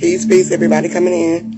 Peace, peace, everybody coming in.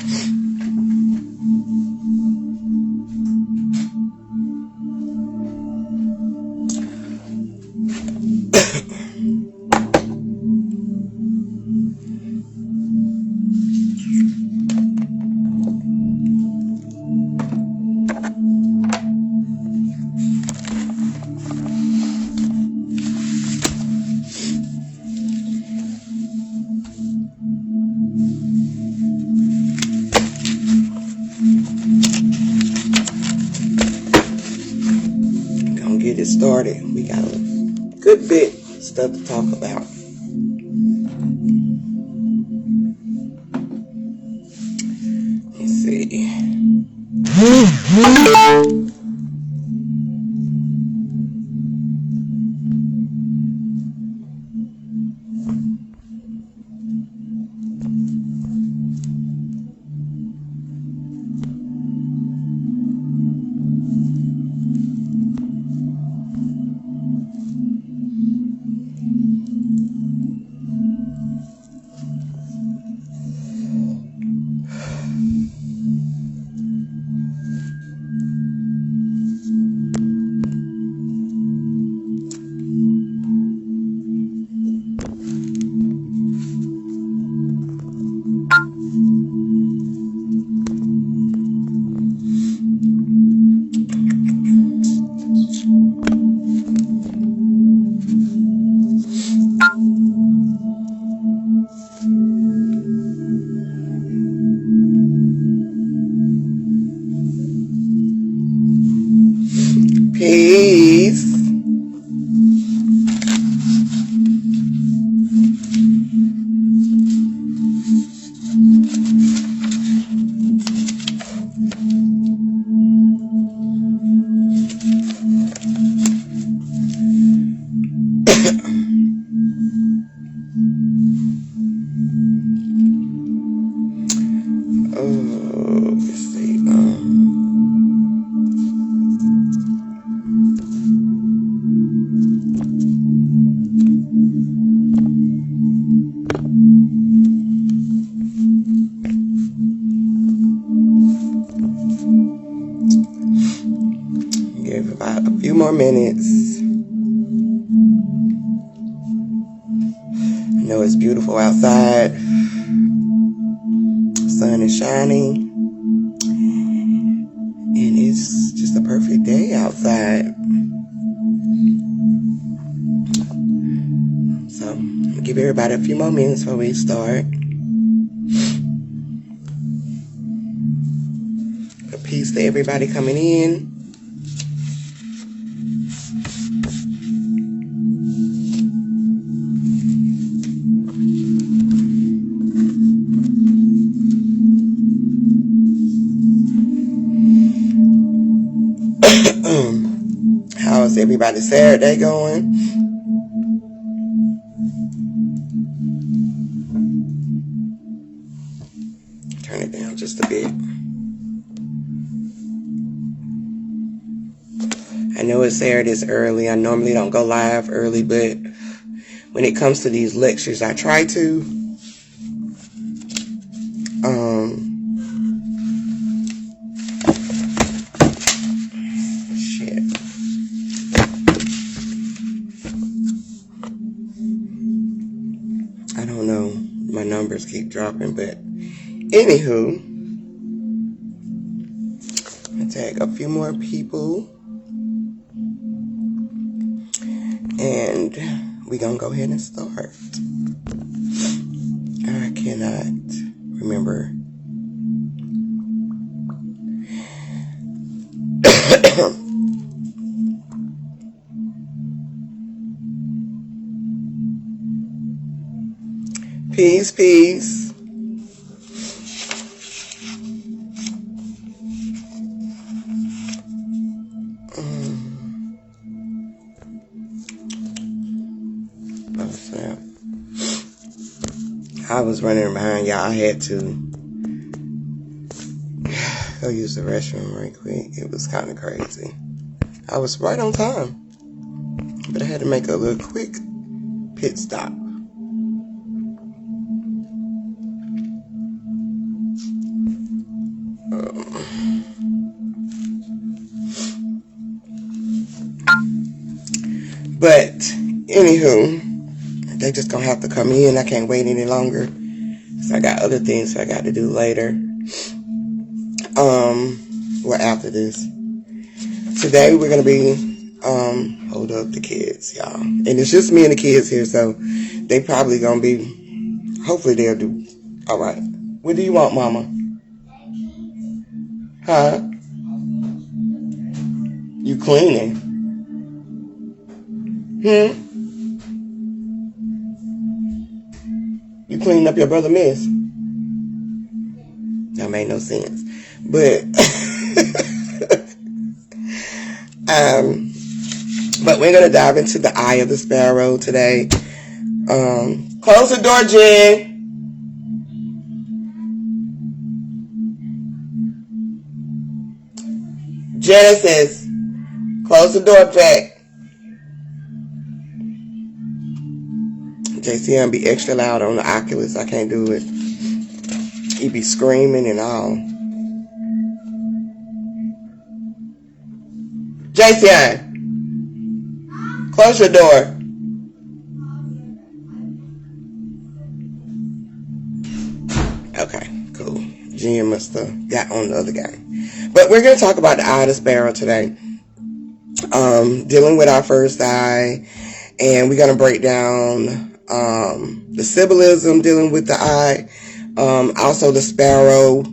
Gonna get it started. We got a good bit of stuff to talk about. Let's see. Peace. Let's see. Give about a few more minutes. I know it's beautiful outside. Sun is shining. And it's just a perfect day outside. So, I'll give everybody a few more minutes before we start. A peace to everybody coming in. How's everybody's Saturday going? Turn it down just a bit. I know it's Saturday, it's early. I normally don't go live early, but when it comes to these lectures, I try to. I don't know, my numbers keep dropping, but anywho, I tag a few more people, and we gonna go ahead and start. I cannot remember. Peace, peace. Oh, snap. I was running behind y'all. I had to go use the restroom right quick. It was kind of crazy. I was right on time, but I had to make a little quick pit stop. But anywho, they just gonna have to come in. I can't wait any longer. So I got other things I got to do later. Well, after this. Today we're gonna be hold up the kids, y'all. And it's just me and the kids here, so they probably gonna be, hopefully they'll do alright. What do you want, mama? Huh? You cleaning? You cleaning up your brother mess? That made no sense. But but we're gonna dive into the eye of the sparrow today. Close the door, Jen. Genesis, close the door, Jack. JCM be extra loud on the Oculus. I can't do it. He be screaming and all. JCM, close your door. Okay, cool. Jen must have got on the other guy. But we're going to talk about the eye of the sparrow today. Dealing with our first eye. And we're going to break down the symbolism dealing with the eye. Also the sparrow,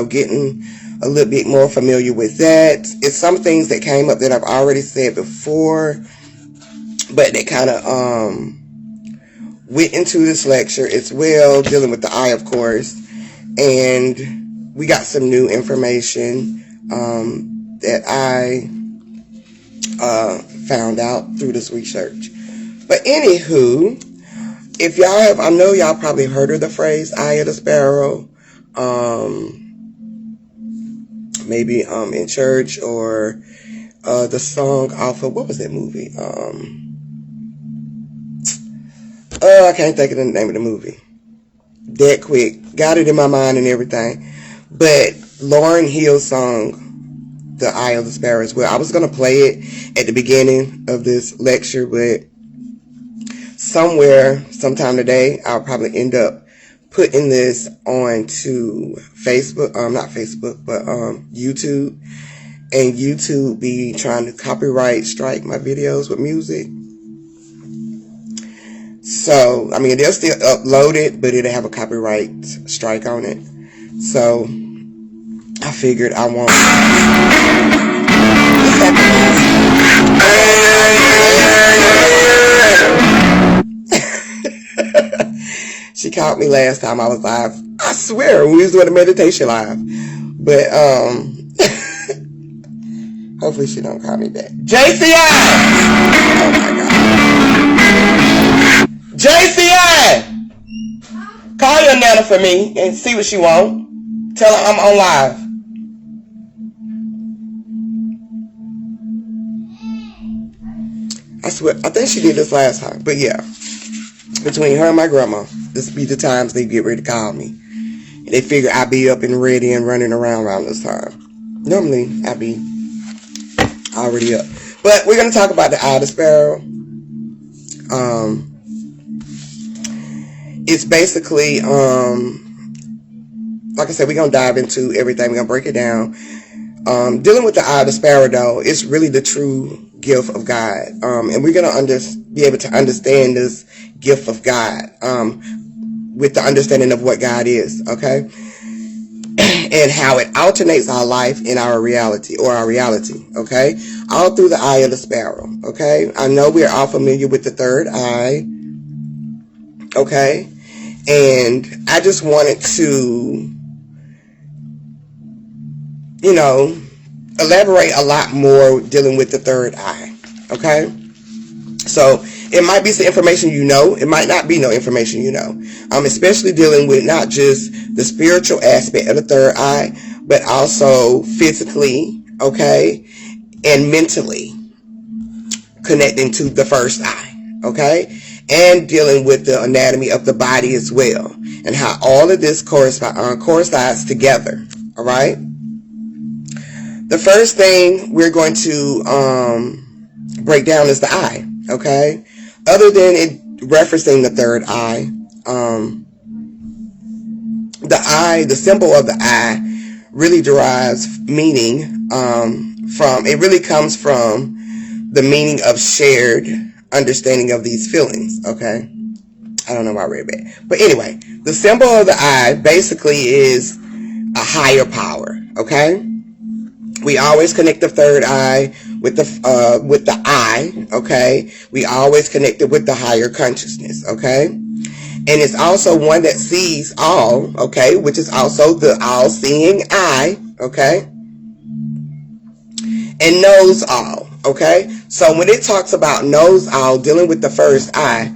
getting a little bit more familiar with that. It's some things that came up that I've already said before, but they kind of went into this lecture as well, dealing with the eye, of course. And we got some new information that I found out through this research. But anywho, if y'all have, I know y'all probably heard of the phrase eye of the sparrow, maybe in church, or the song off of, what was that movie? I can't think of the name of the movie. Dead quick. Got it in my mind and everything. But Lauryn Hill's song, The Eye of the Sparrow, as well. I was going to play it at the beginning of this lecture, but sometime today, I'll probably end up putting this onto Facebook, not Facebook, but YouTube. And YouTube be trying to copyright strike my videos with music. So, I mean, they'll still upload it, but it'll have a copyright strike on it. So, I figured I won't. She caught me last time I was live. I swear, we was doing a meditation live. But, hopefully she don't call me back. JCI! Oh my God. JCI! Call your nana for me and see what she want. Tell her I'm on live. I swear, I think she did this last time. But yeah, between her and my grandma, this be the times they get ready to call me. And they figure I be up and ready and running around this time. Normally, I be already up. But we're going to talk about the eye of the sparrow. It's basically, like I said, we're going to dive into everything. We're going to break it down. Dealing with the eye of the sparrow, though, it's really the true gift of God. And we're going to be able to understand this gift of God with the understanding of what God is, okay? And how it alternates our life and our reality, okay? All through the eye of the sparrow, okay? I know we're all familiar with the third eye, okay? And I just wanted to, elaborate a lot more dealing with the third eye, okay? So it might be some information it might not be no information especially dealing with not just the spiritual aspect of the third eye, but also physically, okay, and mentally connecting to the first eye, okay, and dealing with the anatomy of the body as well, and how all of this coincides together, all right? The first thing we're going to break down is the eye, Okay? Other than it referencing the third eye, the symbol of the eye really derives meaning from, it really comes from the meaning of shared understanding of these feelings. Okay? I don't know why I read that. But anyway, the symbol of the eye basically is a higher power. Okay? We always connect the third eye with the eye. Okay? We always connect it with the higher consciousness. Okay? And it's also one that sees all. Okay? Which is also the all-seeing eye. Okay? And knows all. Okay? So when it talks about knows all, dealing with the first eye,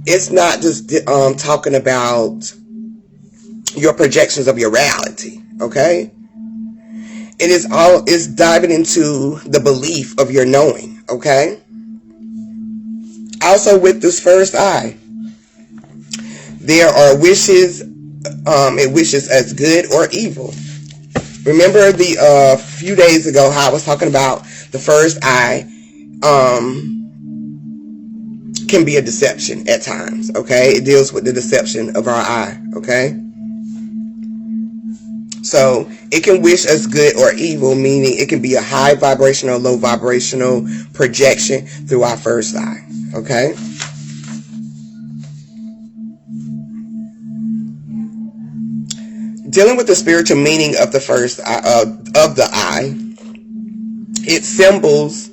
it's not just talking about your projections of your reality. Okay? It's diving into the belief of your knowing. Okay? Also with this first eye, there are wishes. It wishes as good or evil. Remember the few days ago how I was talking about the first eye can be a deception at times. Okay? It deals with the deception of our eye. Okay? So it can wish us good or evil, meaning it can be a high vibrational, low vibrational projection through our first eye. Okay? Dealing with the spiritual meaning of the first eye, of the eye, it symbols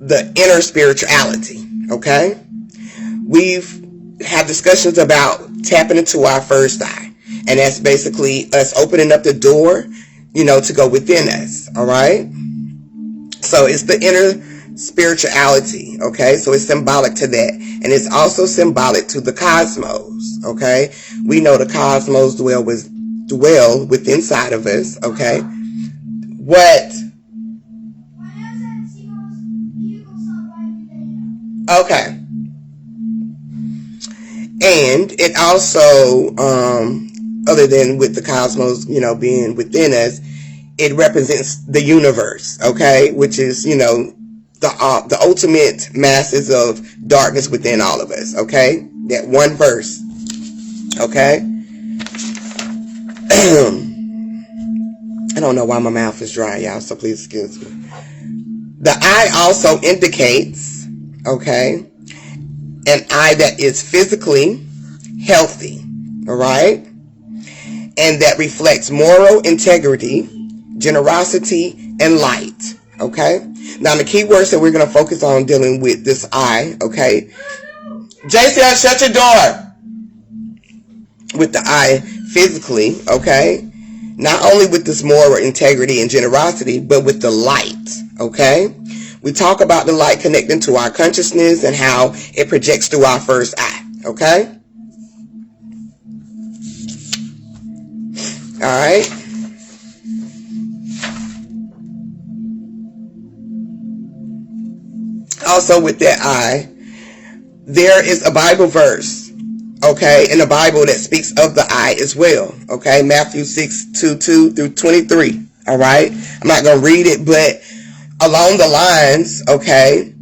the inner spirituality. Okay? We've had discussions about tapping into our first eye. And that's basically us opening up the door, to go within us. All right? So it's the inner spirituality. Okay? So it's symbolic to that. And it's also symbolic to the cosmos. Okay? We know the cosmos dwell with inside of us. Okay? What? Okay. And it also, other than with the cosmos, being within us, it represents the universe, okay? Which is, the ultimate masses of darkness within all of us, okay? That one verse, okay? I don't know why my mouth is dry, y'all, so please excuse me. The eye also indicates, okay, an eye that is physically healthy, all right? And that reflects moral integrity, generosity, and light, okay? Now, the key words that we're going to focus on dealing with this eye, okay? JC, shut your door! With the eye physically, okay? Not only with this moral integrity and generosity, but with the light, okay? We talk about the light connecting to our consciousness and how it projects through our first eye, okay? All right. Also with that eye, there is a Bible verse, okay, in the Bible that speaks of the eye as well, okay? Matthew 6:22 through 23, all right? I'm not going to read it, but along the lines, okay,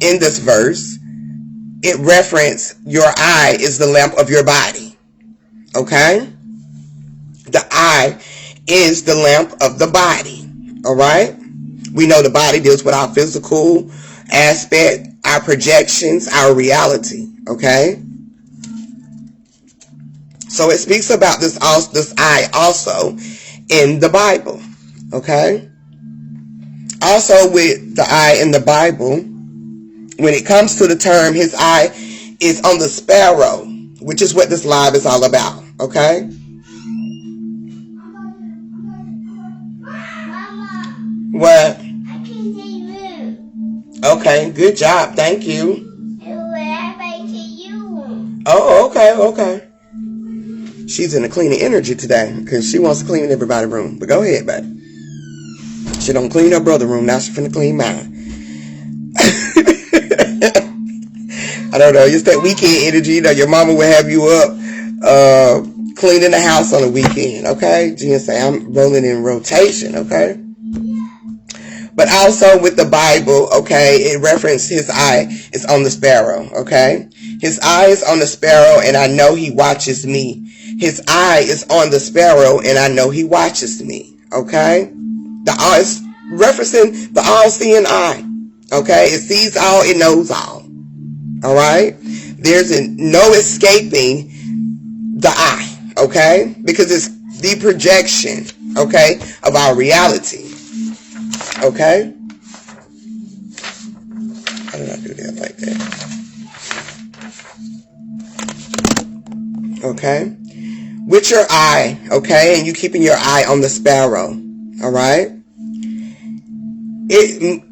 in this verse, it referenced your eye is the lamp of your body, okay? The eye is the lamp of the body, all right? We know the body deals with our physical aspect, our projections, our reality, okay? So it speaks about this eye also in the Bible, okay? Also with the eye in the Bible, when it comes to the term, his eye is on the sparrow, which is what this live is all about, okay? What? I can say you. Okay, good job. Thank you. Oh, okay. She's in a cleaning energy today because she wants to clean everybody's room. But go ahead, buddy. She don't clean her brother's room. Now she's finna clean mine. I don't know. It's that weekend energy. Your mama will have you up cleaning the house on the weekend. Okay? Jen say I'm rolling in rotation. Okay? But also with the Bible, okay, it referenced his eye is on the sparrow, okay? His eye is on the sparrow, and I know he watches me. His eye is on the sparrow, and I know he watches me, okay? The eye is referencing the all-seeing eye, okay? It sees all, it knows all right? There's no escaping the eye, okay? Because it's the projection, okay, of our reality. Okay? How did I do that like that? Okay? With your eye, okay? And you keeping your eye on the sparrow. Alright? It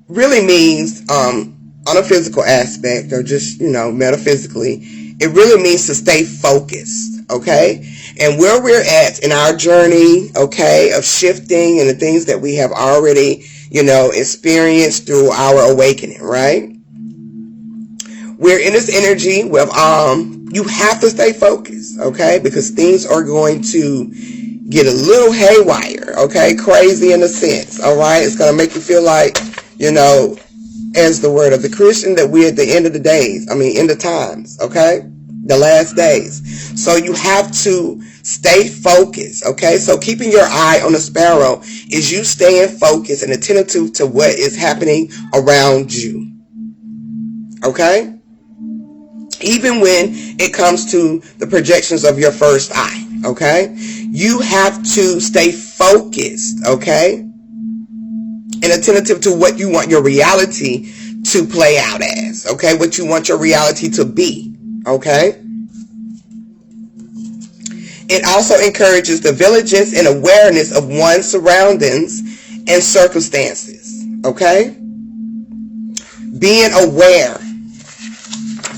really means, on a physical aspect, or just, metaphysically, it really means to stay focused. Okay? And where we're at in our journey, okay, of shifting and the things that we have already, experienced through our awakening, right? We're in this energy with, you have to stay focused, okay? Because things are going to get a little haywire, okay? Crazy in a sense, all right? It's going to make you feel like, as the word of the Christian, that we're at the end of the days. End of times, okay? The last days. So you have to stay focused, okay? So keeping your eye on the sparrow is you staying focused and attentive to what is happening around you, okay? Even when it comes to the projections of your first eye, okay? You have to stay focused, okay? And attentive to what you want your reality to play out as, okay? What you want your reality to be. Okay? It also encourages the vigilance and awareness of one's surroundings and circumstances. Okay? Being aware.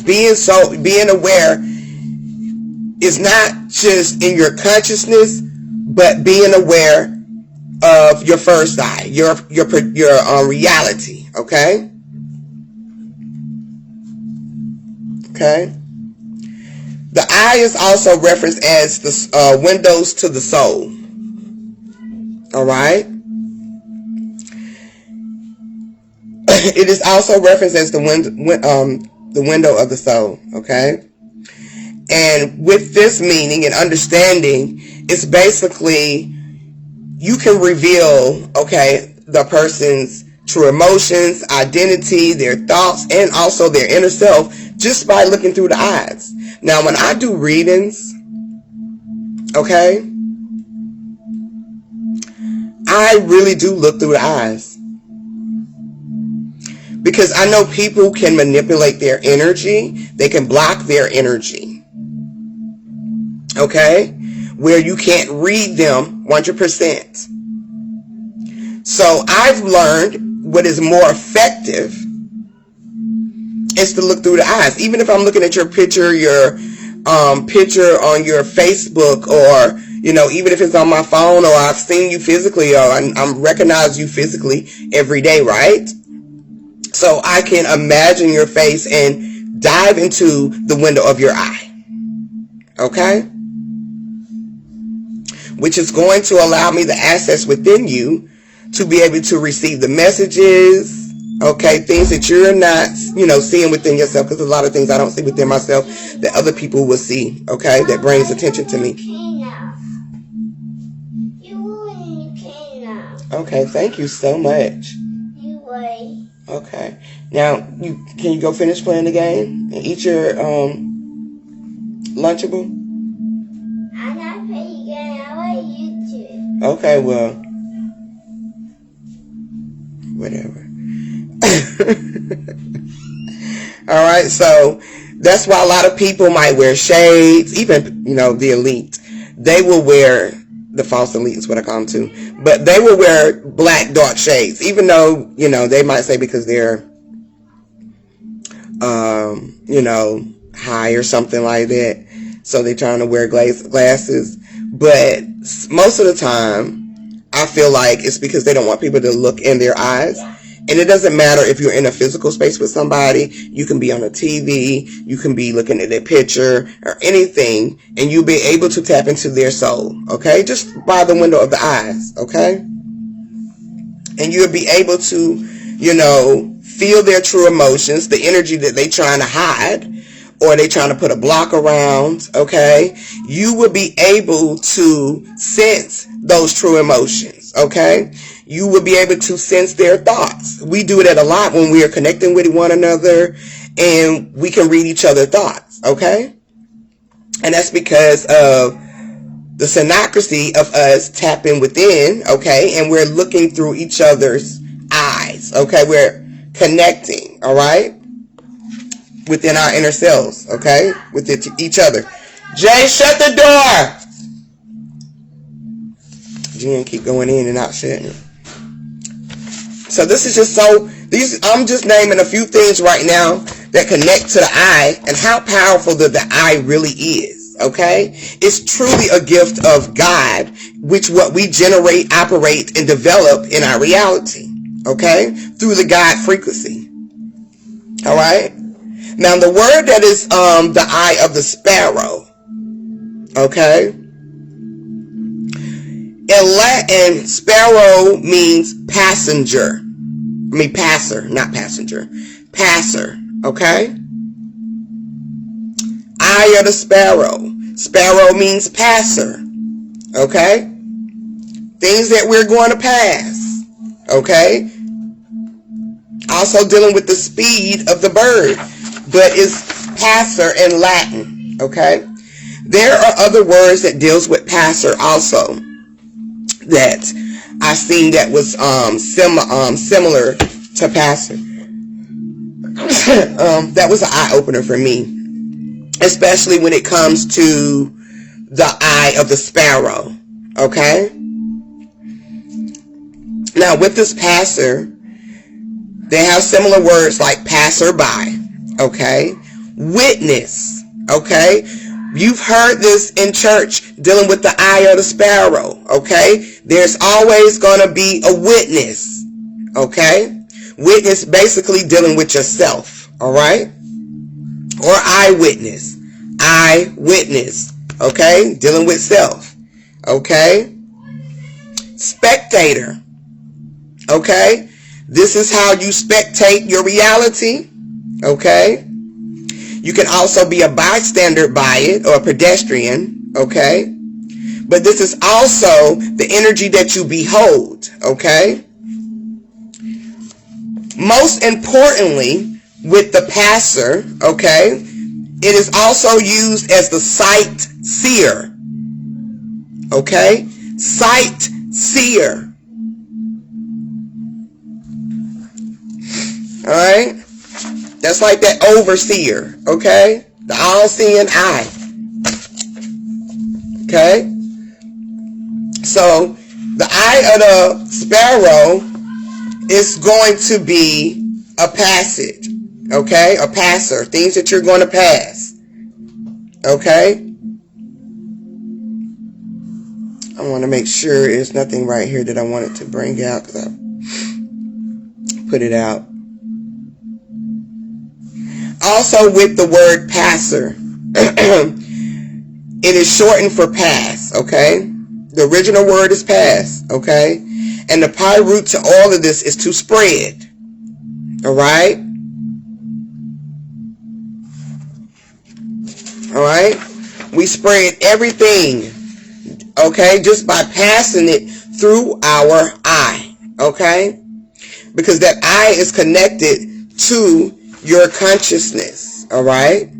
Being aware is not just in your consciousness, but being aware of your first eye, your reality. Okay? Okay? The eye is also referenced as the windows to the soul. All right. It is also referenced as the window of the soul. Okay. And with this meaning and understanding, it's basically you can reveal, okay, the person's true emotions, identity, their thoughts, and also their inner self just by looking through the eyes. Now, when I do readings, okay, I really do look through the eyes. Because I know people can manipulate their energy. They can block their energy. Okay? Where you can't read them 100%. So I've learned what is more effective is to look through the eyes. Even if I'm looking at your picture picture on your Facebook, or even if it's on my phone, or I've seen you physically, or I recognize you physically every day, right? So I can imagine your face and dive into the window of your eye. Okay? Which is going to allow me the access within you to be able to receive the messages, okay, things that you're not, seeing within yourself, because a lot of things I don't see within myself that other people will see, okay, that brings attention to me. Okay, thank you so much. Okay, now, can you go finish playing the game and eat your Lunchable? I'm not playing game, I want YouTube. Okay, well, whatever. Alright, so that's why a lot of people might wear shades, even, the elite. They will wear, the false elite is what I call them too, but they will wear black dark shades, even though, they might say because they're, high or something like that, so they're trying to wear glasses, but most of the time, I feel like it's because they don't want people to look in their eyes. And it doesn't matter if you're in a physical space with somebody. You can be on a TV. You can be looking at their picture or anything. And you'll be able to tap into their soul. Okay? Just by the window of the eyes. Okay? And you'll be able to, feel their true emotions, the energy that they trying to hide, or they trying to put a block around, okay? You will be able to sense those true emotions, okay? You will be able to sense their thoughts. We do that a lot when we are connecting with one another, and we can read each other's thoughts, okay? And that's because of the synchronicity of us tapping within, okay? And we're looking through each other's eyes, okay? We're connecting, all right? Within our inner selves, okay? With each other. Jay, shut the door! Jen keep going in and out shutting. So this is just I'm just naming a few things right now that connect to the eye and how powerful the eye really is, okay? It's truly a gift of God, which what we generate, operate, and develop in our reality, okay? Through the God frequency, all right? Now, the word that is the eye of the sparrow, okay? In Latin, sparrow means passenger. Passer, not passenger. Passer, okay? Eye of the sparrow. Sparrow means passer, okay? Things that we're going to pass, okay? Also dealing with the speed of the bird, but it's passer in Latin, okay? There are other words that deals with passer also that I seen that was similar to passer. That was an eye-opener for me, especially when it comes to the eye of the sparrow, okay? Now, with this passer, they have similar words like passerby, okay? Witness, okay? You've heard this in church dealing with the eye of the sparrow, okay? There's always going to be a witness, okay? Witness basically dealing with yourself, all right? Or eyewitness, okay? Dealing with self, okay? Spectator, okay? This is how you spectate your reality, okay? You can also be a bystander by it or a pedestrian, okay? But this is also the energy that you behold, okay? Most importantly, with the passer, okay, it is also used as the sight seer, okay? Sight seer. All right? That's like that overseer, okay? The all-seeing eye. Okay? So, the eye of the sparrow is going to be a passage, okay? A passer, things that you're going to pass, okay? I want to make sure there's nothing right here that I wanted to bring out because I put it out. Also with the word passer, it is shortened for pass, okay? The original word is pass, okay? And the pi root to all of this is to spread, all right? All right? We spread everything, okay, just by passing it through our eye, okay? Because that eye is connected to your consciousness, all right?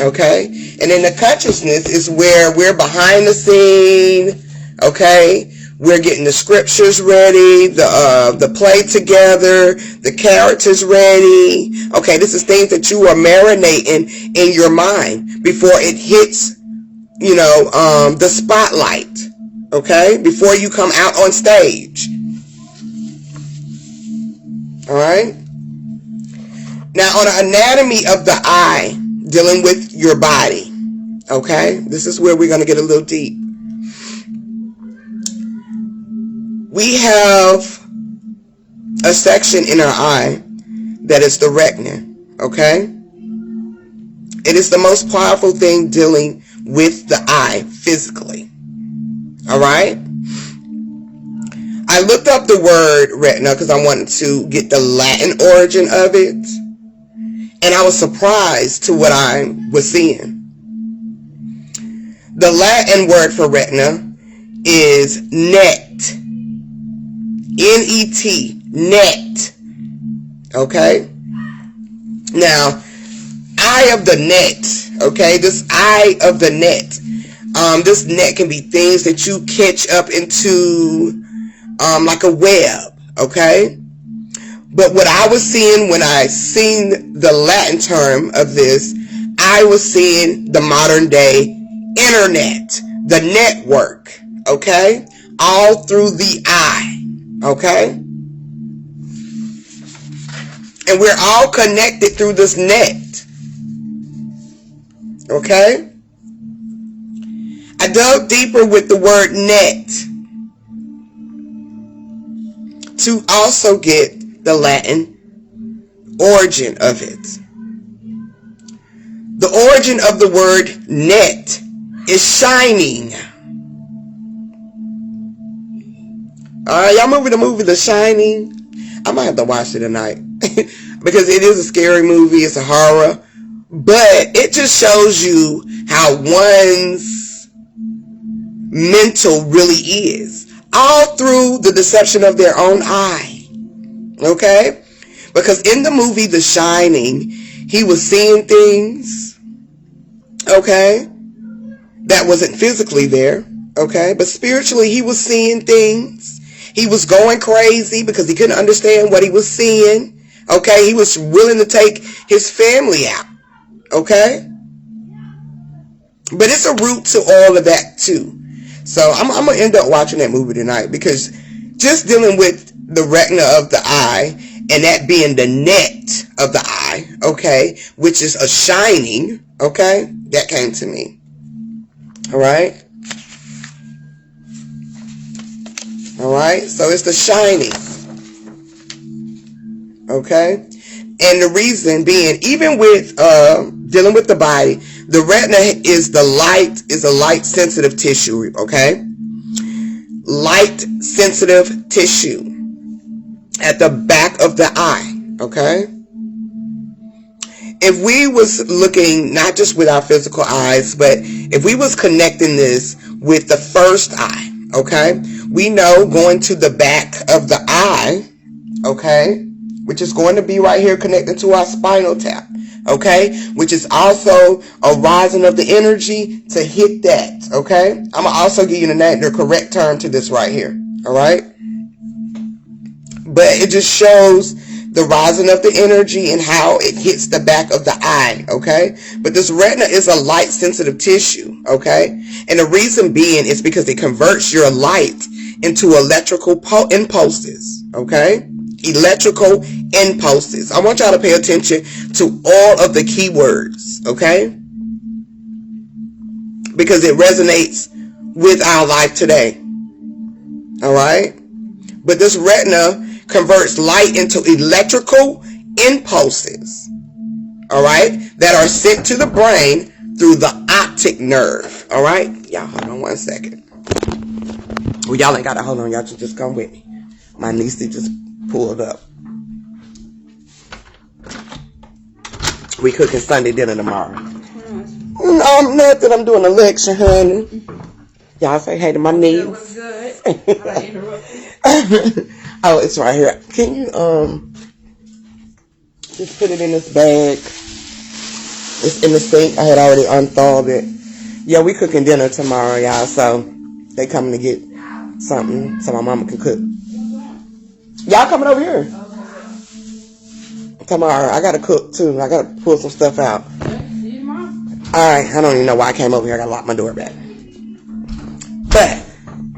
Okay? And in the consciousness is where we're behind the scene, okay? We're getting the scriptures ready, the play together, the characters ready. Okay, this is things that you are marinating in your mind before it hits, the spotlight, okay? Before you come out on stage. All right? Now, on the anatomy of the eye, dealing with your body, okay? This is where we're going to get a little deep. We have a section in our eye that is the retina, okay? It is the most powerful thing dealing with the eye physically, all right? I looked up the word retina because I wanted to get the Latin origin of it. And I was surprised to what I was seeing. The Latin word for retina is net. N-E-T. Net. Okay? Now, eye of the net. Okay? This eye of the net. This net can be things that you catch up into like a web. Okay? But what I was seeing when I seen the Latin term of this, I was seeing the modern day internet, the network, okay? All through the eye, okay? And we're all connected through this net, okay? I dug deeper with the word net to also get the Latin origin of it. The origin of the word net is shining. Y'all remember the movie The Shining? I might have to watch it tonight because it is a scary movie. It's a horror, but it just shows you how one's mental really is, all through the deception of their own eye. Okay? Because in the movie The Shining, he was seeing things, okay, that wasn't physically there, okay, but spiritually he was seeing things. He was going crazy because he couldn't understand what he was seeing, okay. He was willing to take his family out, okay. But it's a root to all of that too. So I'm going to end up watching that movie tonight, because just dealing with the retina of the eye, and that being the net of the eye, okay, which is a shining, okay, that came to me. All right. All right. So it's the shining. Okay. And the reason being, even with dealing with the body, the retina is a light sensitive tissue, okay? Light sensitive tissue at the back of the eye, okay? If we was looking not just with our physical eyes, but if we was connecting this with the first eye, okay? We know going to the back of the eye, okay, which is going to be right here connected to our spinal tap, okay, which is also a rising of the energy to hit that, okay? I'm going to also give you the correct term to this right here, all right? But it just shows the rising of the energy and how it hits the back of the eye, okay? But this retina is a light sensitive tissue, okay? And the reason being is because it converts your light into electrical impulses, okay? Electrical impulses. I want y'all to pay attention to all of the keywords, okay? Because it resonates with our life today, all right? But this retina converts light into electrical impulses, all right, that are sent to the brain through the optic nerve, all right? Y'all hold on one second. Well, y'all ain't got to hold on. Y'all should just come with me. My niece just pulled up. We cooking Sunday dinner tomorrow. Nothing. I'm doing a lecture, honey. Y'all say hey to my niece. It was good. Oh, it's right here. Can you just put it in this bag? It's in the sink. I had already unthawed it. Yeah, we cooking dinner tomorrow, y'all. So they coming to get something so my mama can cook. Y'all coming over here tomorrow? I gotta cook too. I gotta pull some stuff out. Alright, I don't even know why I came over here. I gotta lock my door back. But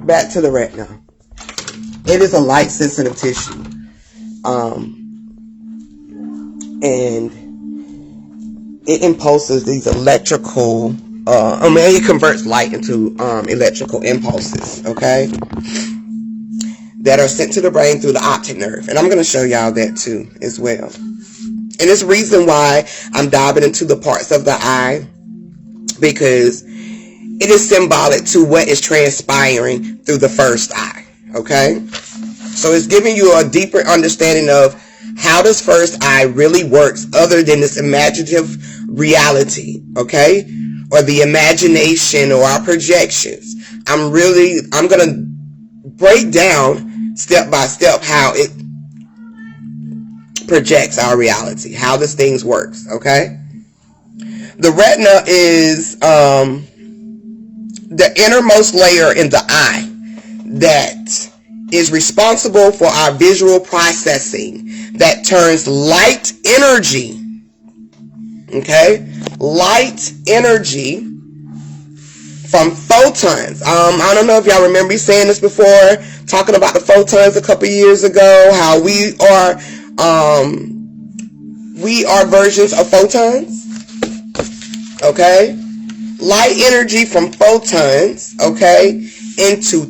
back to the retina. It is a light sensitive tissue. And it impulses these electrical it converts light into electrical impulses, okay, that are sent to the brain through the optic nerve. And I'm going to show y'all that too as well. And it's the reason why I'm diving into the parts of the eye, because it is symbolic to what is transpiring through the first eye, okay? So it's giving you a deeper understanding of how this first eye really works other than this imaginative reality, okay? Or the imagination or our projections. I'm going to break down step by step how it projects our reality, how this thing works, okay? The retina is the innermost layer in the eye that is responsible for our visual processing, that turns light energy, okay, light energy from photons. I don't know if y'all remember me saying this before, talking about the photons a couple years ago, how we are versions of photons, okay, light energy from photons, okay, into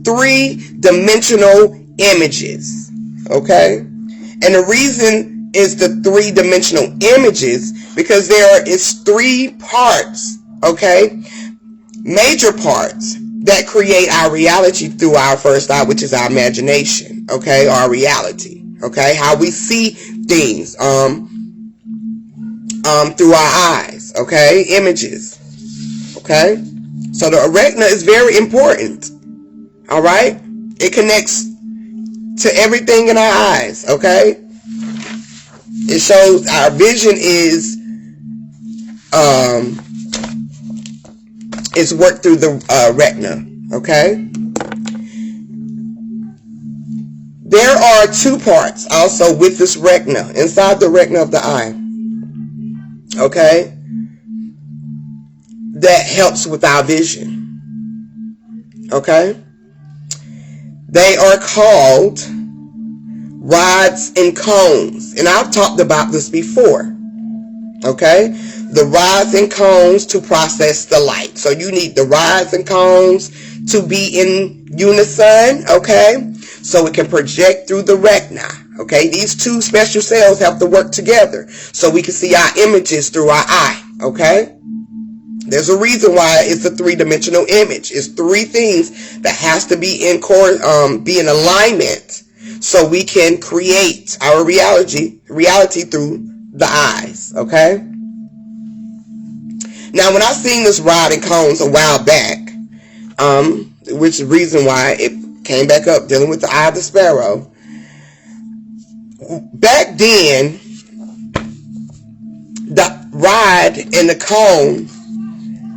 three-dimensional images, okay? And the reason is the three-dimensional images because there is three parts, okay? Major parts that create our reality through our first eye, which is our imagination, okay? Our reality, okay? How we see things, through our eyes, okay? Images, okay? So the retina is very important, all right? It connects to everything in our eyes, okay? It shows our vision is worked through the retina, okay? There are two parts also with this retina, inside the retina of the eye, okay, that helps with our vision, okay? They are called rods and cones, and I've talked about this before, okay? The rods and cones to process the light. So you need the rods and cones to be in unison, okay? So it can project through the retina, okay? These two special cells have to work together so we can see our images through our eye, okay? There's a reason why it's a three-dimensional image. It's three things that has to be in alignment so we can create our reality through the eyes, okay? Now, when I seen this rod and cones a while back, which is the reason why it came back up dealing with the eye of the sparrow, back then, the rod and the cone,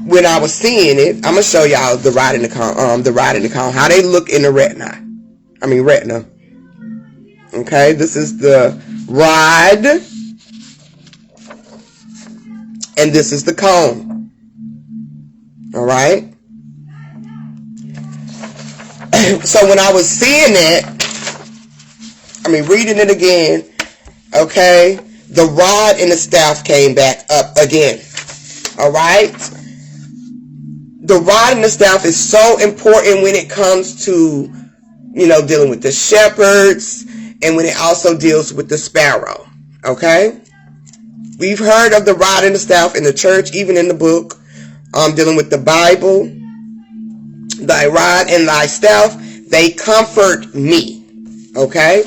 when I was seeing it, I'm gonna show y'all the rod and the cone, how they look in the retina. Okay, this is the rod, and this is the cone. All right. So when I was seeing it, reading it again, okay, the rod and the staff came back up again. All right. The rod and the staff is so important when it comes to, dealing with the shepherds and when it also deals with the sparrow. Okay? We've heard of the rod and the staff in the church, even in the book, dealing with the Bible. Thy rod and thy staff, they comfort me. Okay?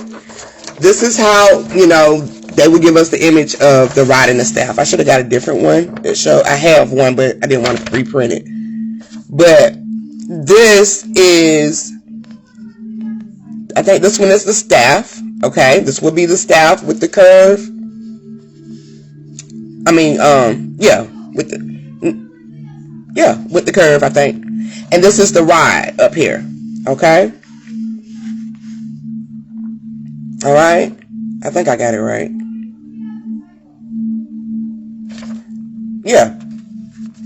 This is how, they would give us the image of the rod and the staff. I should have got a different one that show. I have one, but I didn't want to reprint it. But this is, I think this one is the staff. Okay, this will be the staff with the curve. With the curve, I think. And this is the rod up here. Okay. All right. I think I got it right. Yeah.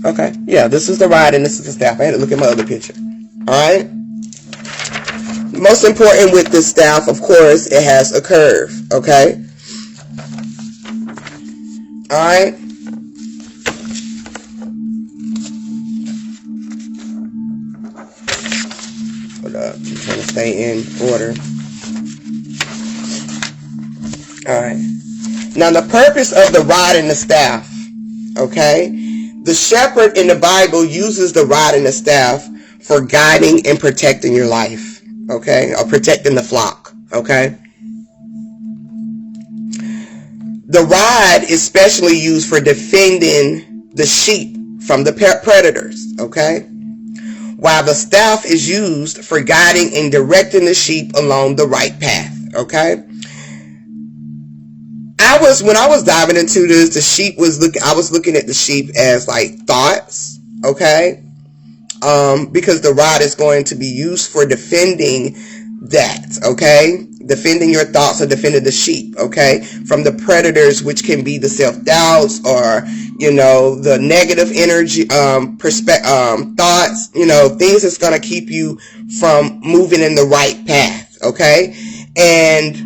Okay. Yeah, this is the rod and this is the staff. I had to look at my other picture. Alright? Most important with this staff, of course, it has a curve. Okay? Alright? Hold up. I'm trying to stay in order. Alright. Now, the purpose of the rod and the staff, okay? The shepherd in the Bible uses the rod and the staff for guiding and protecting your life, okay, or protecting the flock, okay. The rod is specially used for defending the sheep from the predators, okay, while the staff is used for guiding and directing the sheep along the right path, okay. When I was diving into this, I was looking at the sheep as like thoughts, okay, because the rod is going to be used for defending that, okay, defending your thoughts or defending the sheep, okay, from the predators, which can be the self-doubts or, the negative energy, thoughts, things that's going to keep you from moving in the right path, okay. And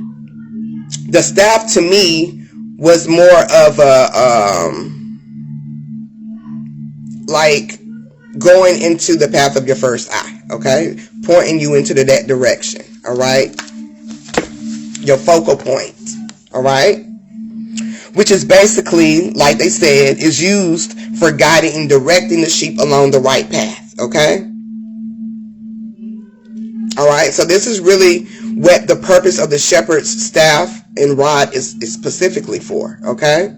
the staff to me was more of a like going into the path of your first eye, okay, pointing you into that direction, all right, your focal point, all right, which is basically, like they said, is used for guiding and directing the sheep along the right path, okay. All right, so this is really what the purpose of the shepherd's staff and rod is specifically for, okay.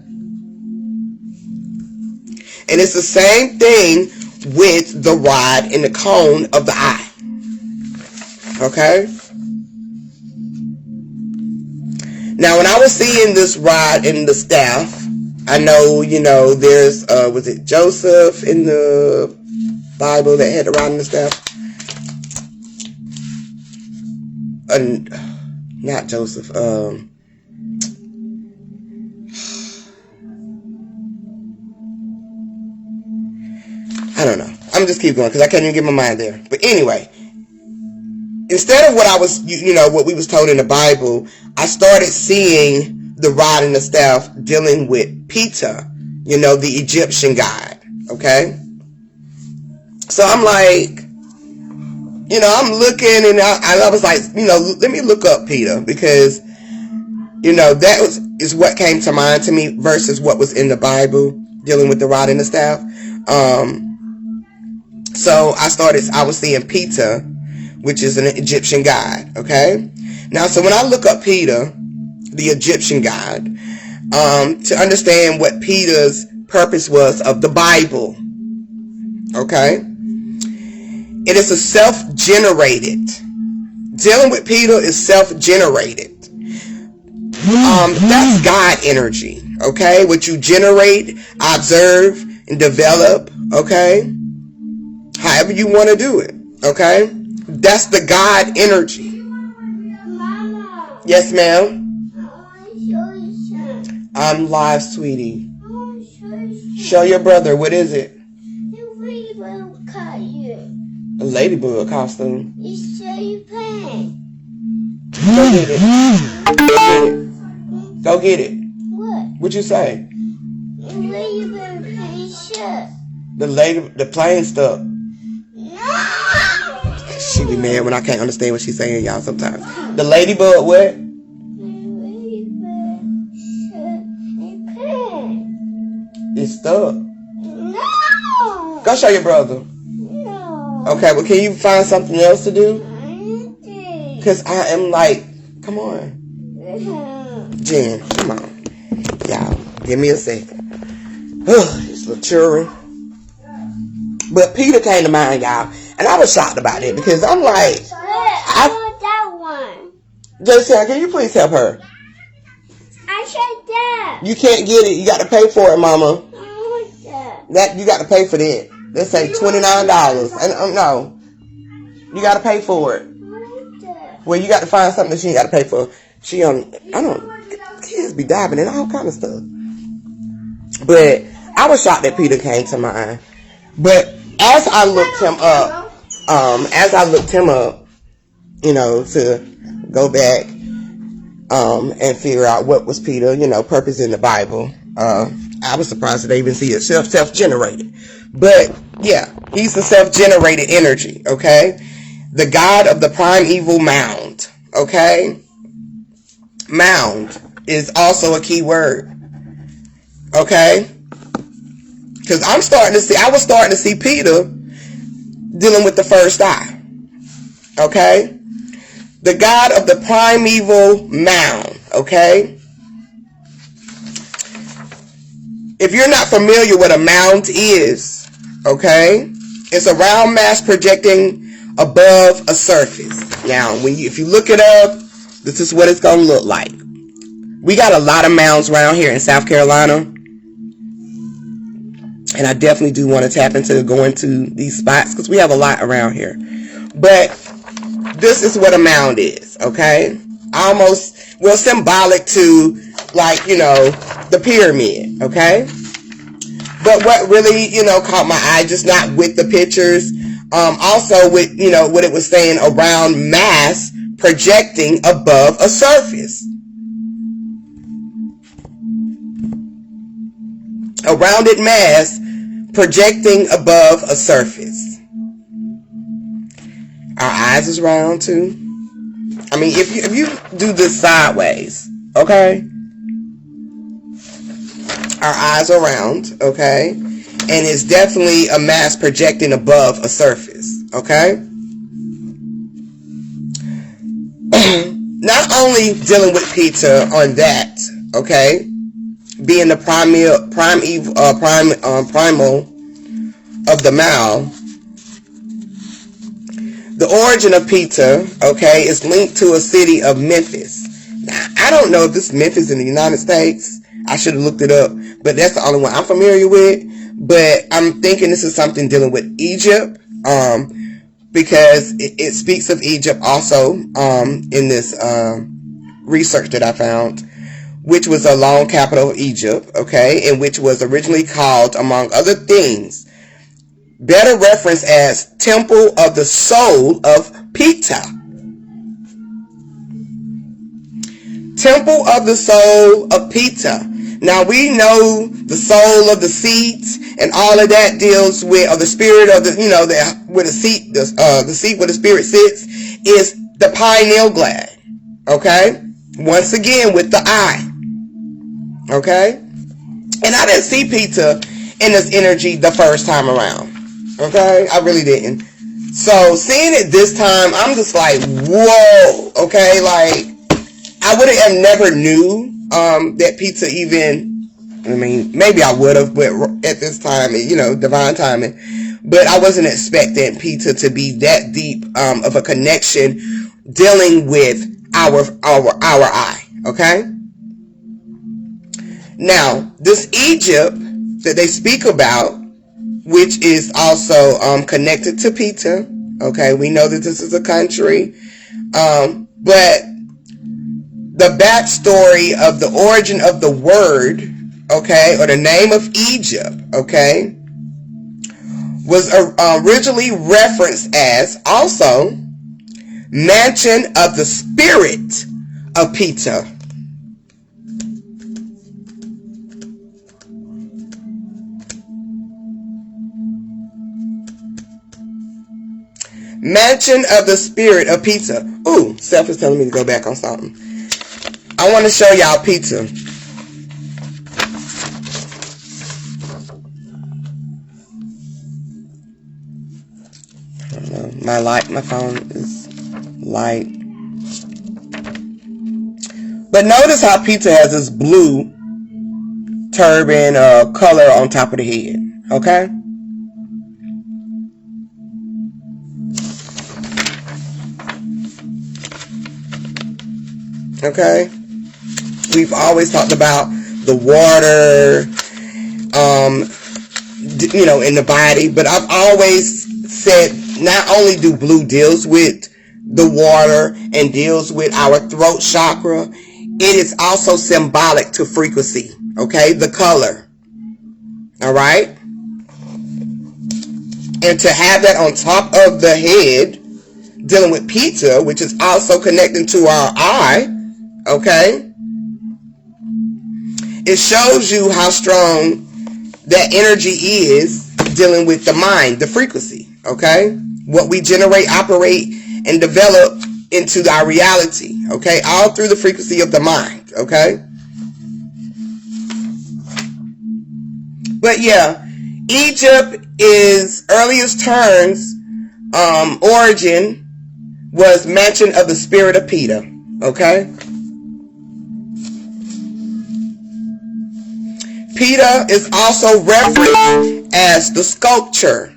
And it's the same thing with the rod and the cone of the eye, okay. Now, when I was seeing this rod and the staff, I know, there's, was it Joseph in the Bible that had the rod and the staff? Not Joseph. I don't know. I'm just keep going because I can't even get my mind there. But anyway, instead of what I was, what we was told in the Bible, I started seeing the rod and the staff dealing with Peter, the Egyptian god. Okay. So I'm like, I'm looking and I was like, let me look up Peter because, that is what came to mind to me versus what was in the Bible dealing with the rod and the staff. So I was seeing Peter, which is an Egyptian god. Okay. Now, so when I look up Peter, the Egyptian god, to understand what Peter's purpose was of the Bible. Okay. It is a self-generated. Dealing with Peter is self-generated. That's God energy. Okay. What you generate, observe, and develop. Okay. However you want to do it. Okay. That's the God energy. Mama. Yes, ma'am. I want to show you something. I'm live, sweetie. I want to show you something. Show your brother. What is it? The rainbow color. A ladybug costume. It's so fun. Go get it. Go get it. Go get it. What? What'd you say? The rainbow picture. The plane stuff. No. She be mad when I can't understand what she's saying, y'all, sometimes. The ladybug what? It's stuck. No. Go show your brother. No. Okay, well, can you find something else to do? I Because I am like, come on. did. Jen, come on. Y'all, give me a second. These little children. But Peter came to mind, y'all. And I was shocked about it because I'm like, I want that one. Jessica, can you please help her? I said that. You can't get it. You got to pay for it, mama. I want that. That you got to pay for that. They say $29. And no. You got to pay for it. I want that. Well, you got to find something that she ain't got to pay for. Kids be diving in all kind of stuff. But I was shocked that Peter came to mind. But as I looked him up, to go back, and figure out what was Peter, purpose in the Bible, I was surprised that they even see it self-generated. But yeah, he's the self-generated energy, okay? The god of the primeval mound, okay? Mound is also a key word, okay? Because I was starting to see Peter dealing with the first eye. Okay? The god of the primeval mound. Okay? If you're not familiar what a mound is, okay, it's a round mass projecting above a surface. Now, if you look it up, this is what it's going to look like. We got a lot of mounds around here in South Carolina, and I definitely do want to tap into going to these spots because we have a lot around here. But this is what a mound is, okay? Almost, well, symbolic to, like, you know, the pyramid, okay? But what really, you know, caught my eye, just not with the pictures, also with, you know, what it was saying, a round mass projecting above a surface. A rounded mass projecting above a surface. Our eyes is round too. I mean, if you do this sideways, okay? Our eyes are round, okay? And it's definitely a mass projecting above a surface, okay? Not only dealing with Peter on that, okay? Being the primal of the mouth. The origin of Peter, okay, is linked to a city of Memphis. Now, I don't know if this is Memphis in the United States. I should have looked it up, but that's the only one I'm familiar with. But I'm thinking this is something dealing with Egypt, because it speaks of Egypt also in this research that I found, which was a long capital of Egypt, okay, and which was originally called, among other things, better referenced as Temple of the Soul of Peter. Temple of the Soul of Peter. Now we know the soul of the seat and all of that deals with, or the spirit of the, you know, where the seat where the spirit sits is the pineal gland. Okay? Once again with the eye. Okay? And I didn't see Peter in this energy the first time around. Okay? I really didn't. So seeing it this time, I'm just like, whoa. Okay? Like, I would have never knew that Peter even, I mean, maybe I would have, but at this time, you know, divine timing. But I wasn't expecting Peter to be that deep of a connection dealing with our eye. Okay? Now, this Egypt that they speak about, which is also connected to Peter. Okay, we know that this is a country, but the backstory of the origin of the word, okay, or the name of Egypt, okay, was originally referenced as also mansion of the spirit of Peter. Mansion of the spirit of Peter. Ooh, Steph is telling me to go back on something. I want to show y'all Peter. I don't know. My phone is light. But notice how Peter has this blue turban color on top of the head. Okay? Okay? We've always talked about the water, you know, in the body, but I've always said not only do blue deals with the water and deals with our throat chakra, it is also symbolic to frequency, okay? The color, all right? And to have that on top of the head, dealing with Peter, which is also connecting to our eye, okay? It shows you how strong that energy is dealing with the mind, the frequency, okay? What we generate, operate, and develop into our reality, okay? All through the frequency of the mind, okay? But yeah, Egypt is earliest terms origin was mention of the spirit of Peter. Okay? Peter is also referenced as the sculptor.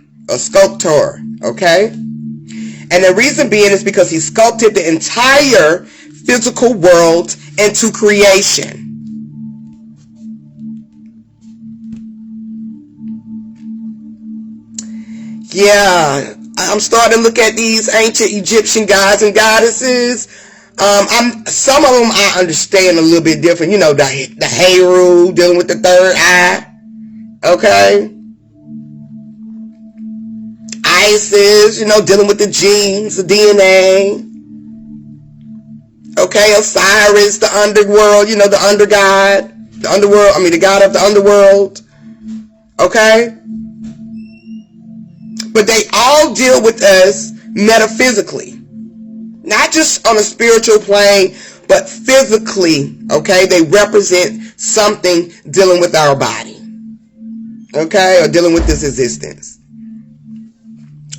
Okay? And the reason being is because he sculpted the entire physical world into creation. Yeah, I'm starting to look at these ancient Egyptian gods and goddesses. Some of them I understand a little bit different. You know, the Heru dealing with the third eye. Okay. Isis, you know, dealing with the genes, the DNA. Okay, Osiris, the underworld, you know, the under god, the underworld, the god of the underworld. Okay? But they all deal with us metaphysically. Not just on a spiritual plane, but physically. Okay? They represent something dealing with our body. Okay? Or dealing with this existence.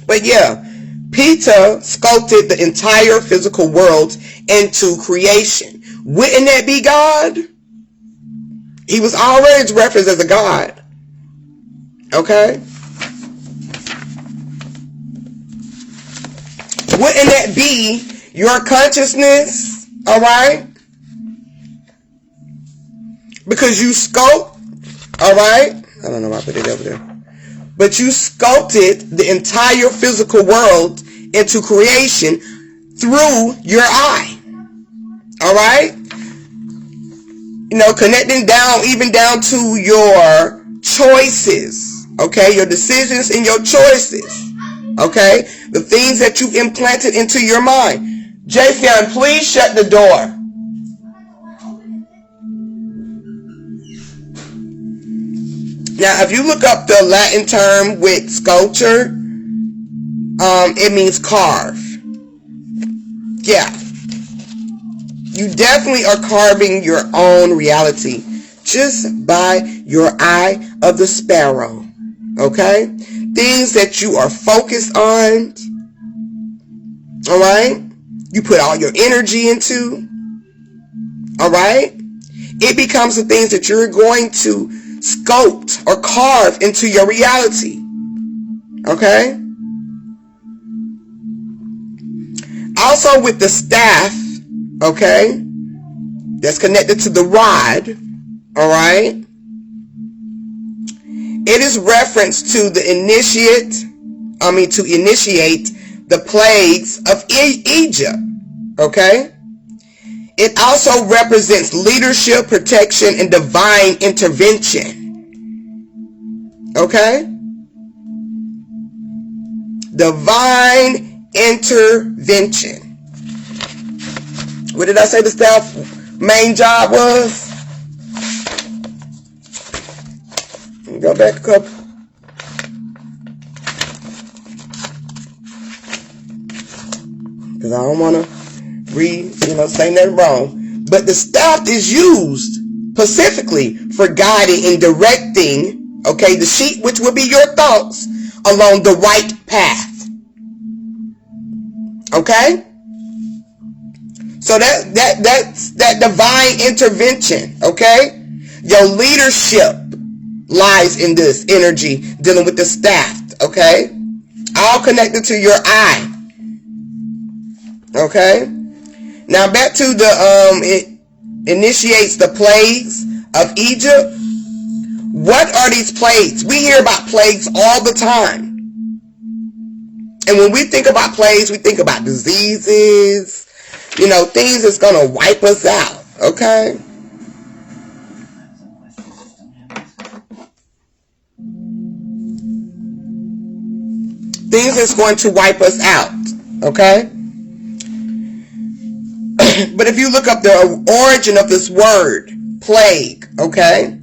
But yeah, Peter sculpted the entire physical world into creation. Wouldn't that be God? He was already referenced as a God. Okay? Wouldn't that be your consciousness? Alright? Because you sculpt, alright? I don't know why I put it over there. But you sculpted the entire physical world into creation through your eye. Alright? You know, connecting down, even down to your choices. Okay? Your decisions and your choices. Okay? The things that you've implanted into your mind. Jayfion, please shut the door. Now, if you look up the Latin term with sculpture, it means carve. Yeah. You definitely are carving your own reality just by your eye of the sparrow. Okay? Things that you are focused on. Alright? You put all your energy into. Alright? It becomes the things that you're going to sculpt or carve into your reality. Okay? Also with the staff, okay, that's connected to the rod, alright, it is reference to the initiate the plagues of Egypt, okay? It also represents leadership, protection, and divine intervention. Okay? Divine intervention. What did I say the staff main job was? Let me go back a couple. Because I don't want to say nothing wrong. But the staff is used specifically for guiding and directing, okay, the sheep, which will be your thoughts, along the right path. Okay? So that's that divine intervention, okay? Your leadership lies in this energy dealing with the staff, okay? All connected to your eye. Okay? Now back to the it initiates the plagues of Egypt. What are these plagues? We hear about plagues all the time. And when we think about plagues, we think about diseases, you know, things that's going to wipe us out. Okay? Things that's going to wipe us out. Okay? But if you look up the origin of this word, plague, okay?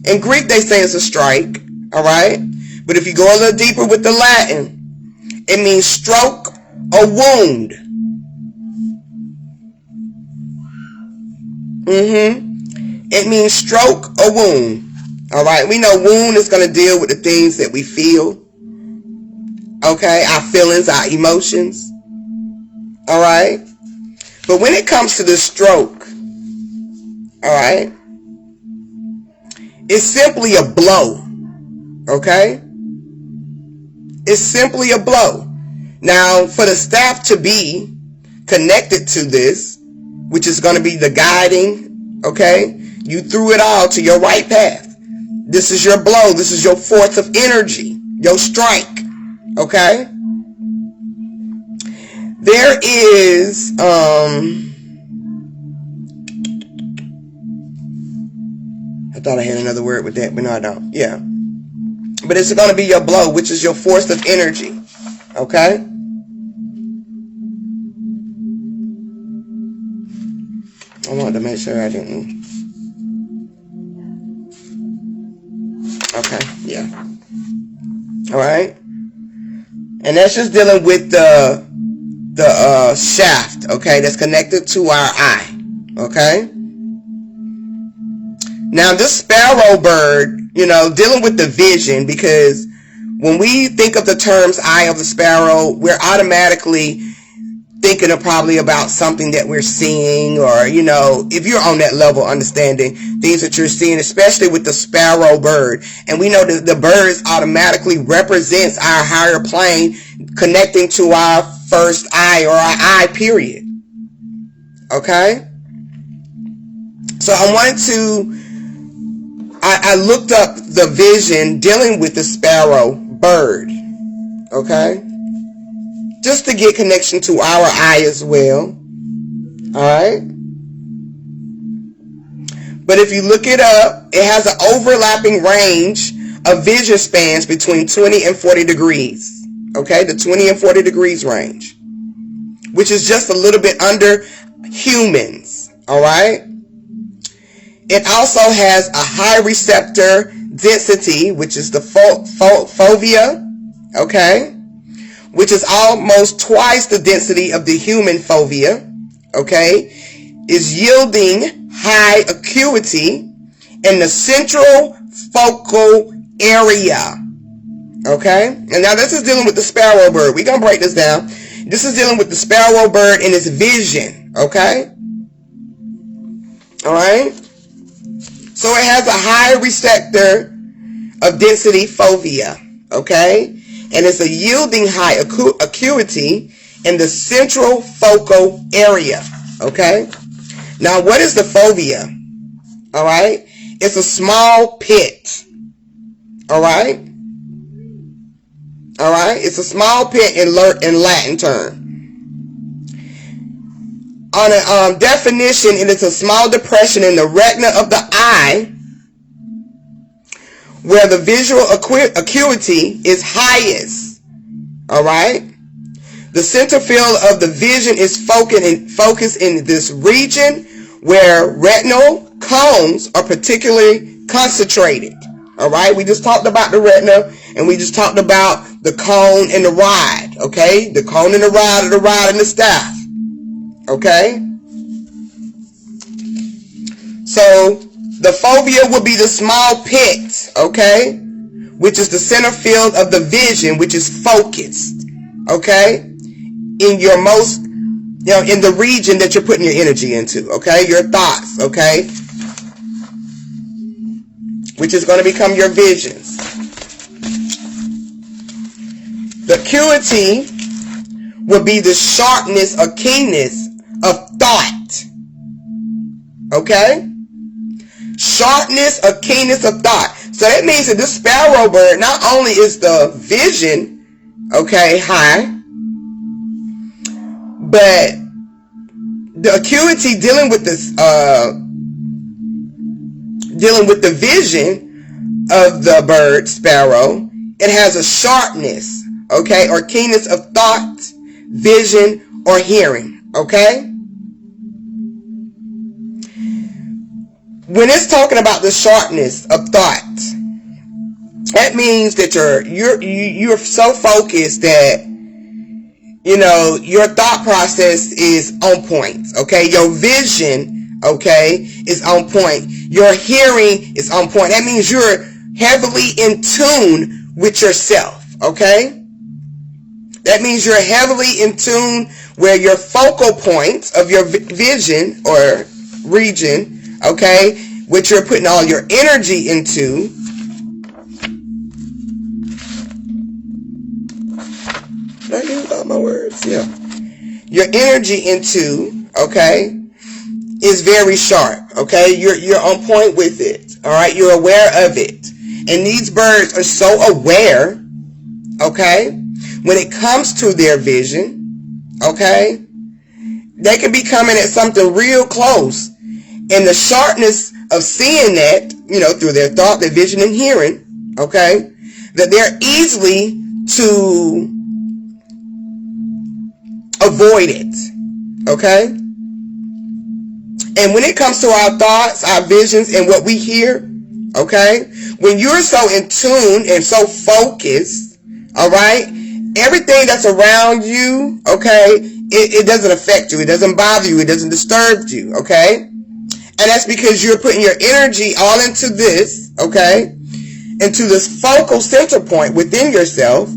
In Greek, they say it's a strike, all right? But if you go a little deeper with the Latin, it means stroke or wound. It means stroke or wound, all right? We know wound is going to deal with the things that we feel, Okay, our feelings, our emotions. All right. But when it comes to the stroke, all right, it's simply a blow. Okay? It's simply a blow. Now, for the staff to be connected to this, which is going to be the guiding, okay, you threw it all to your right path. This is your blow. This is your force of energy, your strike, okay? There is, I thought I had another word with that, but no, I don't. Yeah. But it's going to be your blow, which is your force of energy, okay? I wanted to make sure I didn't. Okay, yeah. All right. And that's just dealing with the shaft, okay, that's connected to our eye, okay? Now, this sparrow bird, dealing with the vision, because when we think of the terms eye of the sparrow, we're automatically thinking of probably about something that we're seeing, or, if you're on that level, understanding things that you're seeing, especially with the sparrow bird. And we know that the birds automatically represents our higher plane connecting to our first eye, or our eye, period. Okay? So I looked up the vision dealing with the sparrow bird. Okay? Just to get connection to our eye as well. Alright? But if you look it up, it has an overlapping range of vision spans between 20 and 40 degrees. Okay? The 20 and 40 degrees range. Which is just a little bit under humans. Alright? It also has a high receptor density, which is the fovea. Okay? Which is almost twice the density of the human fovea, okay, is yielding high acuity in the central focal area, okay? And now this is dealing with the sparrow bird. We're going to break this down. This is dealing with the sparrow bird and its vision, okay? All right? So it has a high receptor of density fovea, okay? And it's a yielding high acuity in the central focal area, okay? Now, what is the fovea? All right? It's a small pit, all right? All right? It's a small pit in Latin term. On a definition, it is a small depression in the retina of the eye where the visual acuity is highest. All right? The center field of the vision is focused in this region where retinal cones are particularly concentrated. All right? We just talked about the retina, and we just talked about the cone and the rod. Okay? The cone and the rod, or the rod and the staff. Okay? So the fovea will be the small pit, okay, which is the center field of the vision, which is focused, okay, in your most, in the region that you're putting your energy into, okay, your thoughts, okay, which is going to become your visions. The acuity will be the sharpness or keenness of thought, okay? Sharpness or keenness of thought. So that means that this sparrow bird, not only is the vision, okay, high, but the acuity dealing with this, dealing with the vision of the bird sparrow, it has a sharpness, okay, or keenness of thought, vision, or hearing, okay? When it's talking about the sharpness of thought, that means that you're so focused that your thought process is on point. Okay, your vision, okay, is on point. Your hearing is on point. That means you're heavily in tune with yourself. Okay. That means you're heavily in tune where your focal points of your vision or region, okay, which you're putting all your energy into, did I use all my words? Yeah. Your energy into, okay, is very sharp, okay? You're on point with it, all right? You're aware of it. And these birds are so aware, okay, when it comes to their vision, okay, they can be coming at something real close. And the sharpness of seeing that, through their thought, their vision, and hearing, okay, that they're easily to avoid it, okay? And when it comes to our thoughts, our visions, and what we hear, okay, when you're so in tune and so focused, all right, everything that's around you, okay, it doesn't affect you. It doesn't bother you. It doesn't disturb you, okay? And that's because you're putting your energy all into this, okay, into this focal center point within yourself,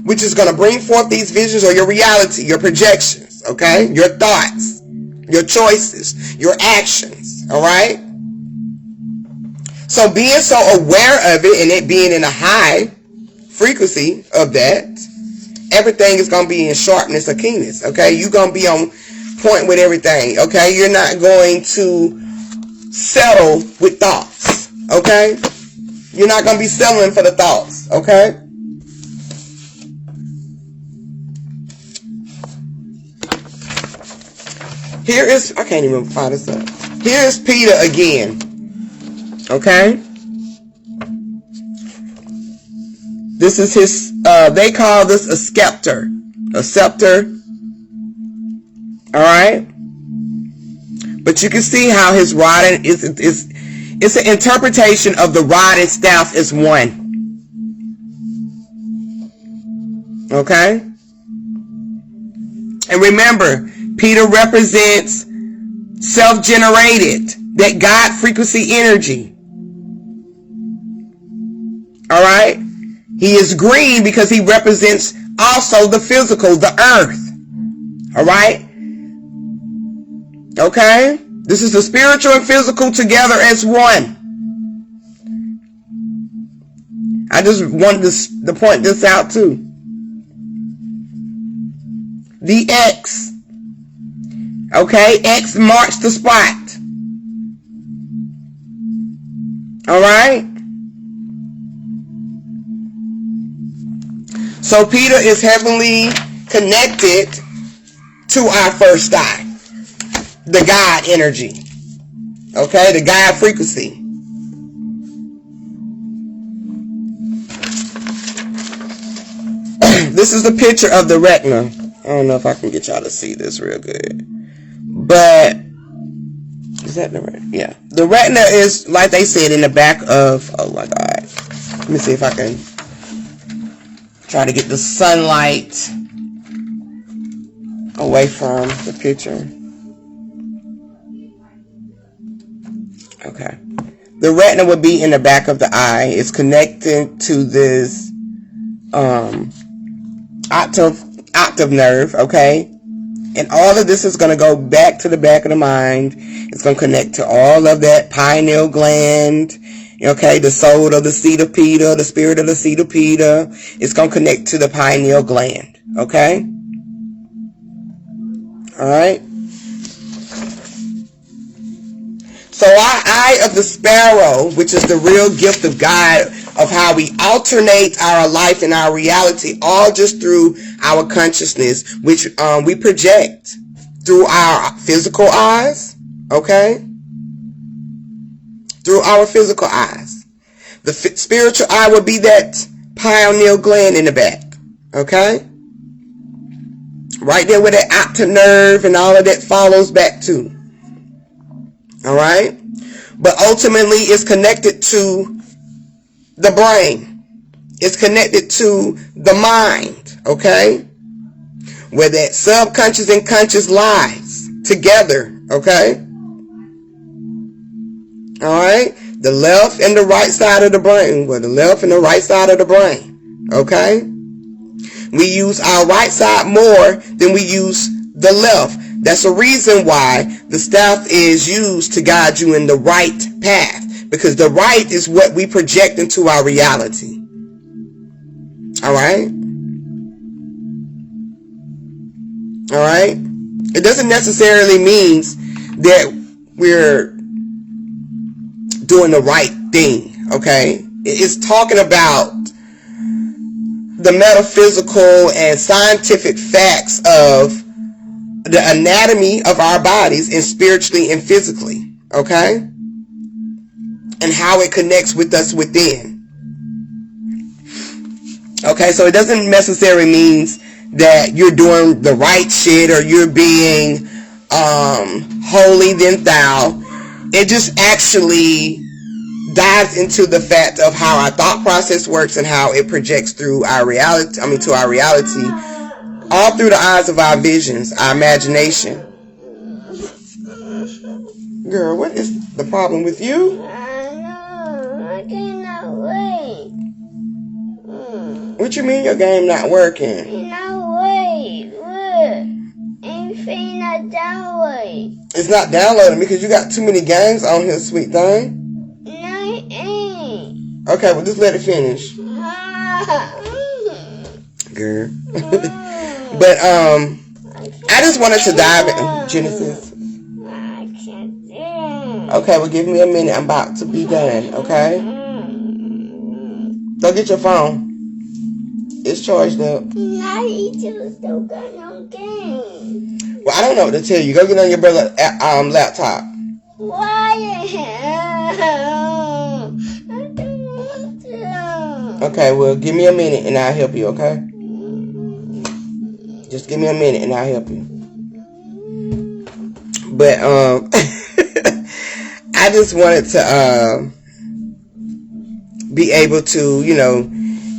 which is going to bring forth these visions or your reality, your projections, okay, your thoughts, your choices, your actions, all right? So being so aware of it and it being in a high frequency of that, everything is going to be in sharpness or keenness, okay? You're going to be on point with everything, okay? You're not going to settle with thoughts, okay? You're not going to be settling for the thoughts, okay? Here is, I can't even find this up. Here is Peter again, okay? This is his, they call this a scepter. A scepter. Alright? But you can see how his rod is it's an interpretation of the rod and staff as one. Okay? And remember, Peter represents self-generated, that God frequency energy. Alright? He is green because he represents also the physical, the earth. Alright? Okay? This is the spiritual and physical together as one. I just wanted to point this out too. The X. Okay? X marks the spot. Alright? So Peter is heavily connected to our first eye. The God energy. Okay? The God frequency. This is the picture of the retina. I don't know if I can get y'all to see this real good. But, is that the retina? Yeah. The retina is, like they said, in the back of, oh my God. Let me see if I can try to get the sunlight away from the picture. Okay. The retina would be in the back of the eye. It's connected to this octave nerve, okay? And all of this is going to go back to the back of the mind. It's going to connect to all of that pineal gland, okay? The soul of the seed of Peter, the spirit of the seed of Peter. It's going to connect to the pineal gland, okay? All right? So our eye of the sparrow, which is the real gift of God, of how we alternate our life and our reality, all just through our consciousness, which we project through our physical eyes, okay? Through our physical eyes. The spiritual eye would be that pineal gland in the back, okay? Right there where that octave nerve and all of that follows back to. All right? But ultimately, it's connected to the brain. It's connected to the mind, okay? Where that subconscious and conscious lies together, okay? All right? The left and the right side of the brain. Well, the left and the right side of the brain, okay? We use our right side more than we use the left. That's a reason why the staff is used to guide you in the right path, because the right is what we project into our reality. All right? All right? It doesn't necessarily mean that we're doing the right thing, okay? It's talking about the metaphysical and scientific facts of the anatomy of our bodies, and spiritually and physically, okay? And how it connects with us within. Okay, so it doesn't necessarily mean that you're doing the right shit or you're being holy than thou. It just actually dives into the fact of how our thought process works and how it projects through our reality, to our reality, all through the eyes of our visions, our imagination. Girl, what is the problem with you? I cannot wait. What you mean your game not working? It's not wait. Look. Ain't not download. It's not downloading because you got too many games on here, sweet thing. No, it ain't. Okay, well, just let it finish. Girl. But, I just wanted to dive in. Genesis. I can't do it. Okay, well, give me a minute. I'm about to be done, okay? Go get your phone. It's charged up. Now you two still got no game. Well, I don't know what to tell you. Go get on your brother's laptop. Why? I don't want to. Okay, well, give me a minute and I'll help you, okay? Just give me a minute and I'll help you. But, I just wanted to, be able to,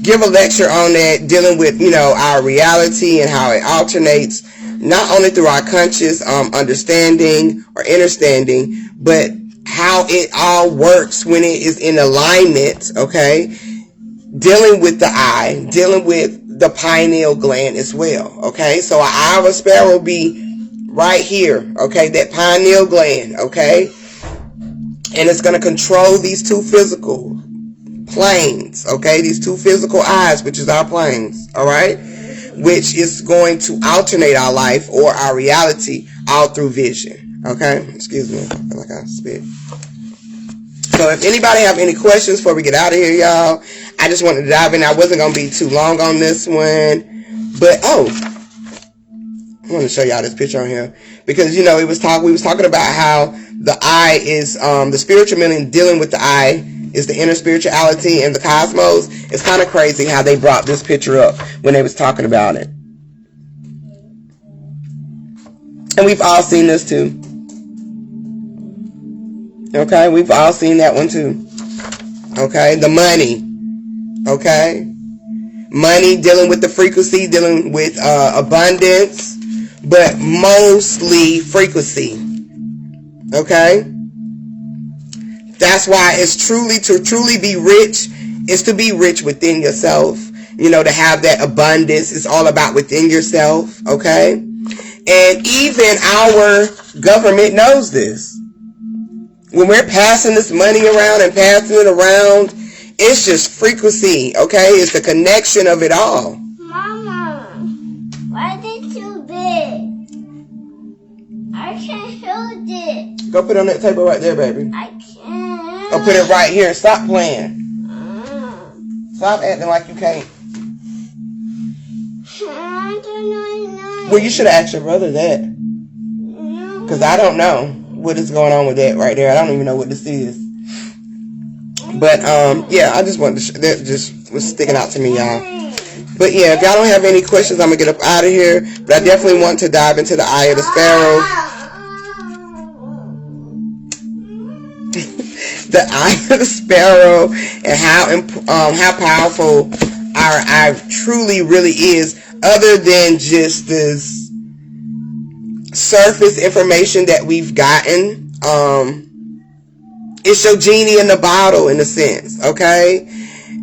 give a lecture on that, dealing with, our reality and how it alternates, not only through our conscious understanding or understanding, but how it all works when it is in alignment, okay? Dealing with the eye, dealing with the pineal gland as well, okay? So our eye of a sparrow be right here, okay? That pineal gland, okay? And it's going to control these two physical planes, okay? These two physical eyes, which is our planes, all right? Which is going to alternate our life or our reality all through vision, okay? Excuse me, I feel like I spit. So if anybody have any questions before we get out of here, y'all, I just wanted to dive in. I wasn't going to be too long on this one, but, I want to show y'all this picture on here because, we was talking about how the eye is, the spiritual meaning dealing with the eye is the inner spirituality and the cosmos. It's kind of crazy how they brought this picture up when they was talking about it. And we've all seen this too. Okay, we've all seen that one too. Okay, the money. Okay, money, dealing with the frequency, dealing with abundance, but mostly frequency. Okay, that's why it's to truly be rich is to be rich within yourself. To have that abundance is all about within yourself. Okay, and even our government knows this. When we're passing this money around and passing it around, it's just frequency, okay? It's the connection of it all. Mama, why is it too big? I can't hold it. Go put it on that table right there, baby. I can't. Or put it right here. Stop playing. Stop acting like you can't. I don't know. Well, you should have asked your brother that. Because I don't know what is going on with that right there. I don't even know what this is. But, yeah, I just wanted to that just was sticking out to me, y'all. But, yeah, if y'all don't have any questions, I'm going to get up out of here. But I definitely want to dive into the eye of the sparrow. The eye of the sparrow and how powerful our eye truly really is, other than just this surface information that we've gotten. It's your genie in the bottle, in a sense, okay?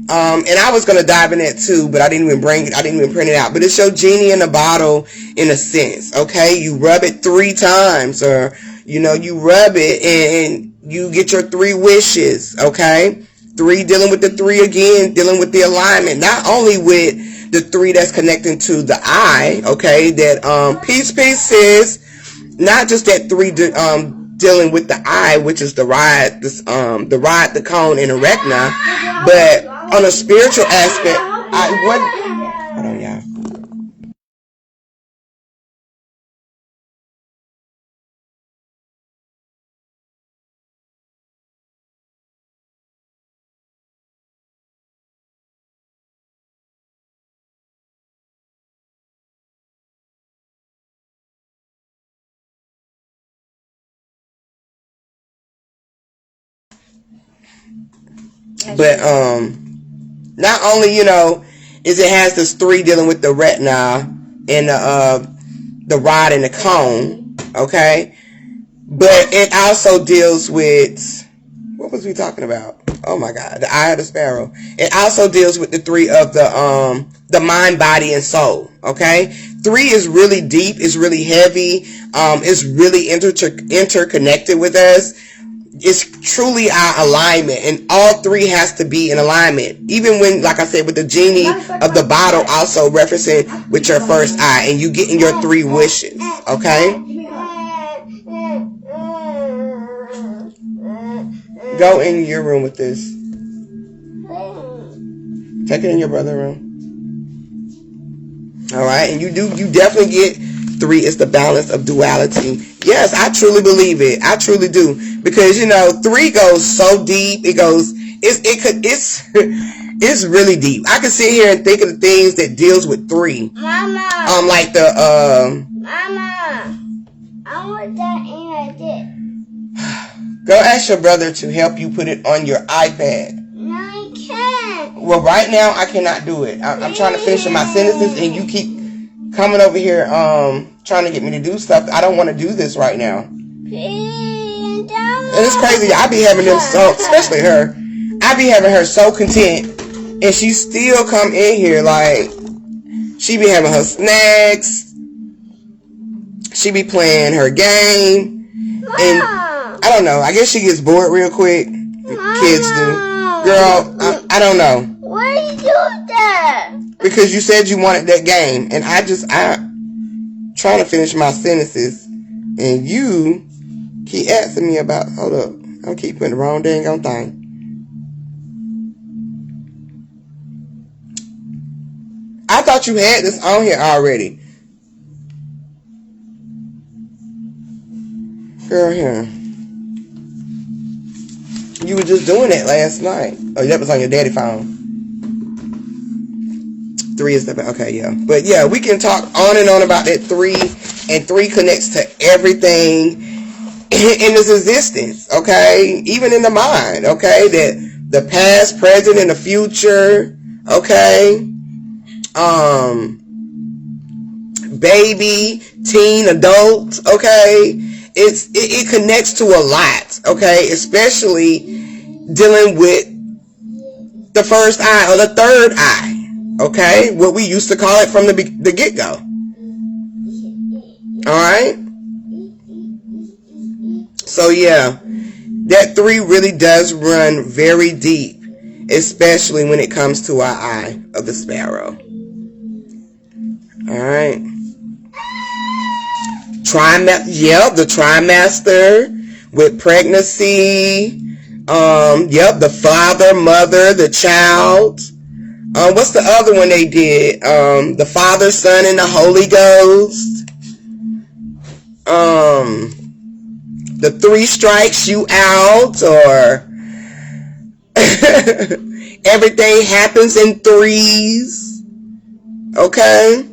And I was gonna dive in that too, but I didn't even print it out. But it's your genie in a bottle in a sense, okay? You rub it 3 times, or you rub it and you get your 3 wishes, okay? 3 dealing with the 3 again, dealing with the alignment, not only with the 3 that's connecting to the eye, okay? That peace sis, not just that 3 dealing with the eye, which is the rod, the cone, and the retina, but on a spiritual aspect, hold on, y'all. But not only is it has this 3 dealing with the retina and the rod and the cone, okay, but it also deals with, what was we talking about? Oh my God, the eye of the sparrow. It also deals with the 3 of the mind, body, and soul. Okay, 3 is really deep. It's really heavy. It's really interconnected with us. It's truly our alignment, and all 3 has to be in alignment. Even when, like I said, with the genie of the bottle, also referencing with your first eye, and you getting your 3 wishes. Okay. Go in your room with this. Take it in your brother's room. Alright, and you definitely get 3 is the balance of duality. Yes, I truly believe it. I truly do. Because 3 goes so deep. It's really deep. I can sit here and think of the things that deals with 3. Mama. Like the Mama. I want that in my dick. Go ask your brother to help you put it on your iPad. No, I can't. Well, right now I cannot do it. I'm trying to finish my sentences, and you keep coming over here trying to get me to do stuff. I don't want to do this right now. Please, and it's crazy. I be having them so, especially her. I be having her so content, and she still come in here like she be having her snacks. She be playing her game, and I don't know. I guess she gets bored real quick. Kids do. Girl, I don't know. Why you do that? Because you said you wanted that game, and I'm trying to finish my sentences, and you keep asking me about. Hold up, I'm keep putting the wrong dang on thing. I thought you had this on here already, girl. Here, you were just doing that last night. Oh, that was on your daddy phone. 3 is the, okay, yeah. But yeah, we can talk on and on about that 3, and 3 connects to everything in this existence, okay? Even in the mind, okay? That the past, present, and the future, okay? Baby, teen, adult, okay? It connects to a lot, okay? Especially dealing with the first eye or the third eye. Okay, what we used to call it from the get-go. Alright? So yeah, that 3 really does run very deep, especially when it comes to our eye of the sparrow. Alright? The trimester with pregnancy. The father, mother, the child. What's the other one they did? The Father, Son, and the Holy Ghost. The 3 strikes you out, or everything happens in 3s. Okay?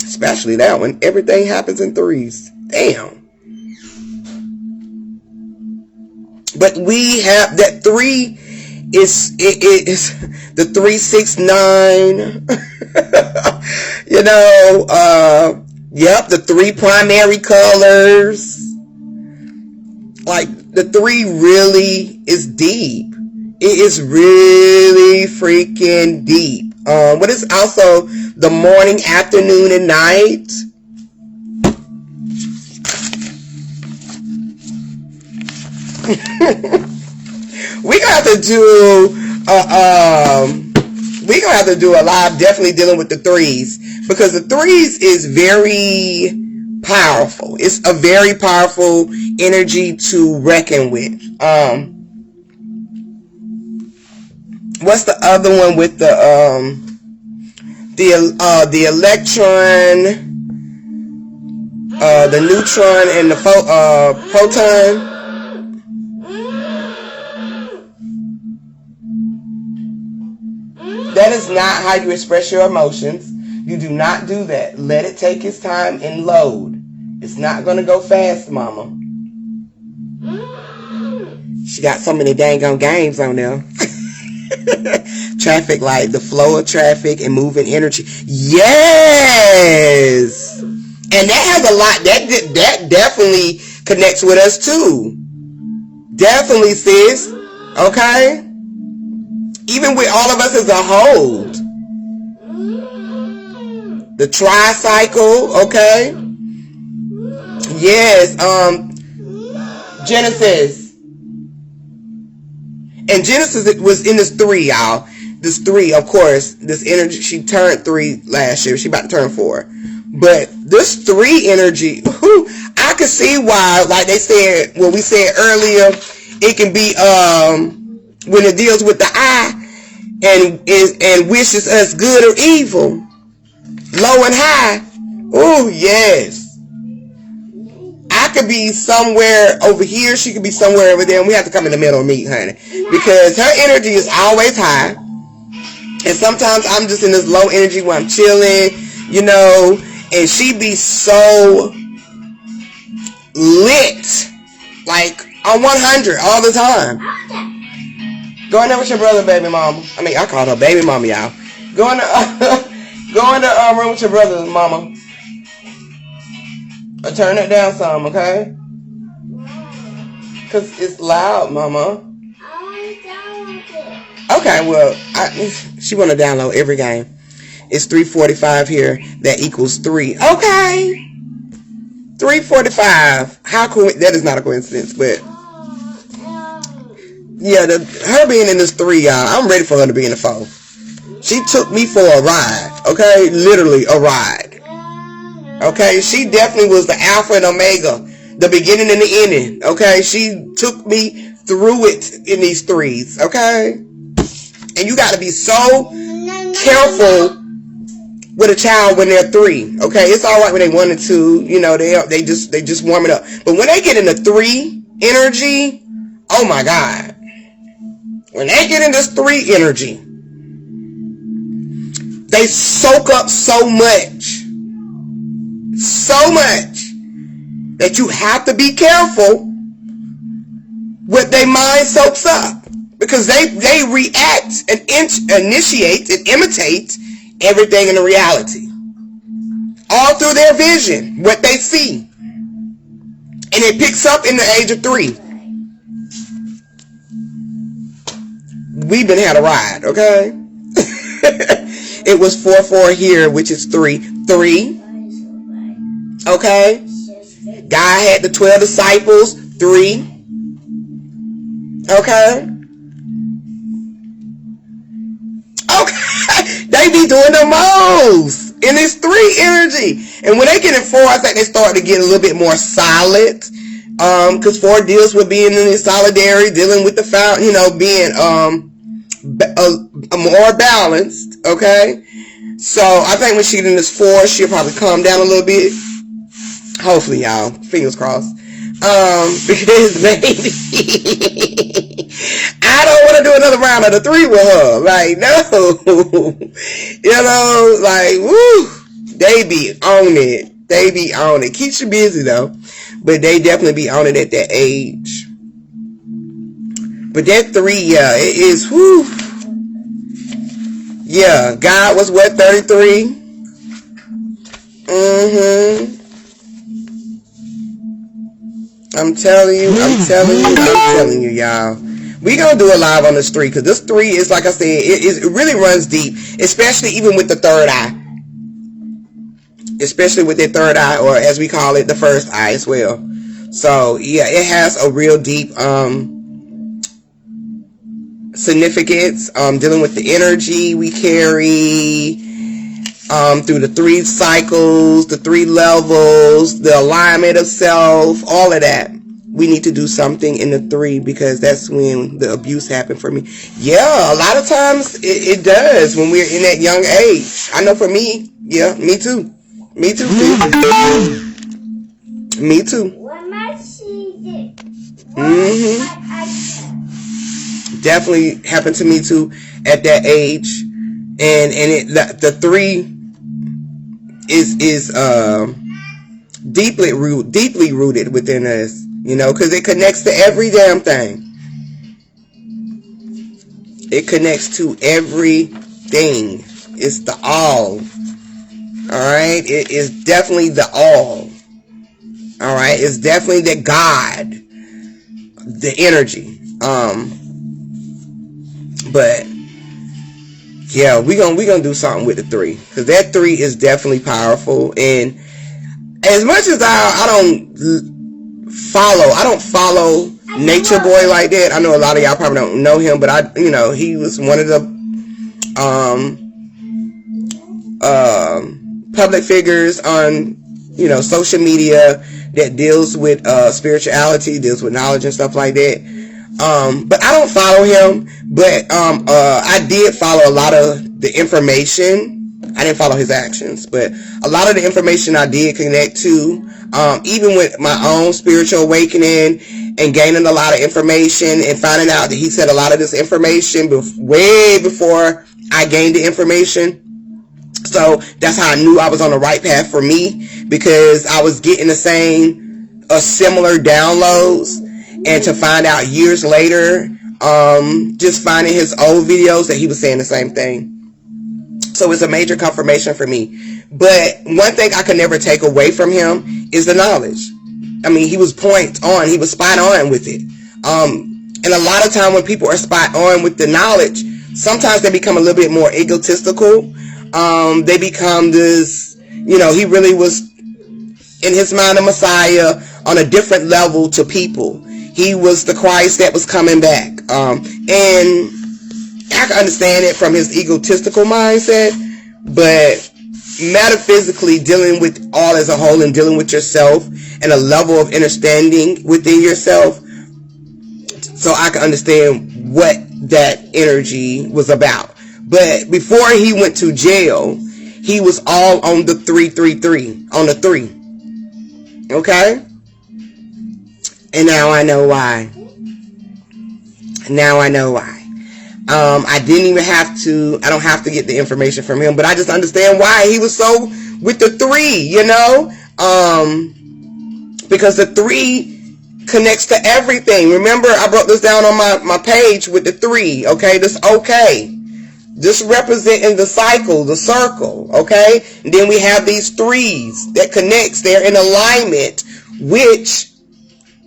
Especially that one. Everything happens in 3s. Damn. But we have that 3 is the 3, 6, 9. The 3 primary colors. Like the 3 really is deep. It is really freaking deep. What is also the morning, afternoon, and night? We're gonna have to do we're gonna have to do a live definitely dealing with the threes, because the threes is very powerful. It's a very powerful energy to reckon with. What's the other one with the electron, the neutron, and the proton? That is not how you express your emotions. You do not do that. Let it take its time and load. It's not going to go fast, mama. She got so many dang on games on there. Traffic light, the flow of traffic and moving energy. Yes! And that has a lot, that definitely connects with us too. Definitely, sis. Okay? Even with all of us as a whole. The tricycle, okay? Yes, Genesis. And Genesis was in this 3, y'all. This 3, of course, this energy, she turned 3 last year. She about to turn 4. But this 3 energy, I could see why, like they said, what we said earlier, it can be, when it deals with the eye and wishes us good or evil, low and high. Oh, yes. I could be somewhere over here. She could be somewhere over there. And we have to come in the middle and meet, honey. Because her energy is always high. And sometimes I'm just in this low energy where I'm chilling, you know. And she be so lit. Like on 100 all the time. Go in there with your brother, baby mama. I mean, I called her baby mama, y'all. Go in the room with your brother, mama. Turn it down some, okay? Because it's loud, mama. I want to download it. Okay, well, she want to download every game. It's 3:45 here. That equals 3. Okay. 3:45. That is not a coincidence, but yeah, her being in this 3, y'all, I'm ready for her to be in the 4. She took me for a ride, okay? Literally a ride. Okay, she definitely was the alpha and omega, the beginning and the ending. Okay, she took me through it in these 3s. Okay, and you got to be so careful with a child when they're 3. Okay, it's all right when they 1 and 2. You know, they just warm it up. But when they get into 3 energy, oh my God! When they get in this 3 energy, they soak up so much that you have to be careful what their mind soaks up, because they react and initiate and imitate everything in the reality, all through their vision, what they see, and it picks up in the age of 3. We've been had a ride, okay? It was 4-4 here, which is 3. Okay? God had the 12 disciples, 3. Okay? Okay. They be doing the most in this 3 energy. And when they get in 4, I think they start to get a little bit more solid. Because 4 deals with being in the solidarity, dealing with the fountain, you know, being more balanced. Okay? So I think when she get in this 4, she'll probably calm down a little bit. Hopefully, y'all. Fingers crossed. Because baby, I don't want to do another round of the 3 with her. Like, no. You know, like, woo. They be on it. They be on it. Keeps you busy, though. But they definitely be on it at that age. But that 3, yeah, it is, whoo. Yeah, God was what, 33? I'm telling you, y'all. We gonna do a live on this 3 because this 3 is, like I said, it really runs deep, especially even with the third eye, especially with the third eye, or as we call it, the first eye as well. So yeah, it has a real deep significance, dealing with the energy we carry, through the 3 cycles, the 3 levels, the alignment of self, all of that. We need to do something in the 3 because that's when the abuse happened for me. Yeah, a lot of times it does when we're in that young age. I know for me, yeah, me too. Me too, Me too. When I see Definitely happened to me too at that age. And the 3 is deeply rooted within us, you know, because it connects to every damn thing. It connects to everything. It's the all. Alright? It is definitely the all. Alright? It's definitely the God. The energy. But yeah, we gonna do something with the 3. Because that 3 is definitely powerful. And as much as I don't follow Nature Boy like that. I know a lot of y'all probably don't know him, but he was one of the public figures on social media that deals with spirituality, deals with knowledge and stuff like that. But I don't follow him, but I did follow a lot of the information. I didn't follow his actions, but a lot of the information I did connect to, even with my own spiritual awakening and gaining a lot of information and finding out that he said a lot of this information way before I gained the information. So that's how I knew I was on the right path for me, because I was getting the same similar downloads. And to find out years later, just finding his old videos, that he was saying the same thing. So it's a major confirmation for me. But one thing I could never take away from him is the knowledge. I mean, he was point on. He was spot on with it. And a lot of time when people are spot on with the knowledge, sometimes they become a little bit more egotistical. They become this, he really was, in his mind, a Messiah on a different level to people. He was the Christ that was coming back. And I can understand it from his egotistical mindset, but metaphysically dealing with all as a whole and dealing with yourself and a level of understanding within yourself, so I can understand what that energy was about. But before he went to jail, he was all on the 333, on the 3. Okay? And now I know why. Now I know why. I didn't even have to, I don't have to get the information from him, but I just understand why he was so with the 3, because the 3 connects to everything. Remember, I broke this down on my page with the 3, okay? This okay. This representing the cycle, the circle, okay? And then we have these 3s that connects. They're in alignment, which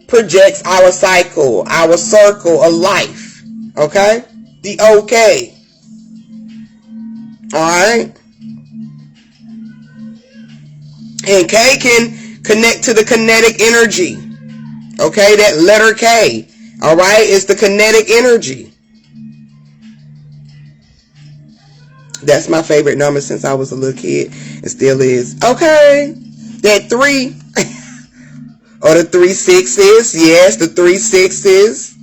projects our cycle, our circle of life, okay? The okay. Alright? And K can connect to the kinetic energy. Okay, that letter K. Alright, it's the kinetic energy. That's my favorite number since I was a little kid. It still is. Okay. That 3. Or the 3 6s. Yes, the 3 6s.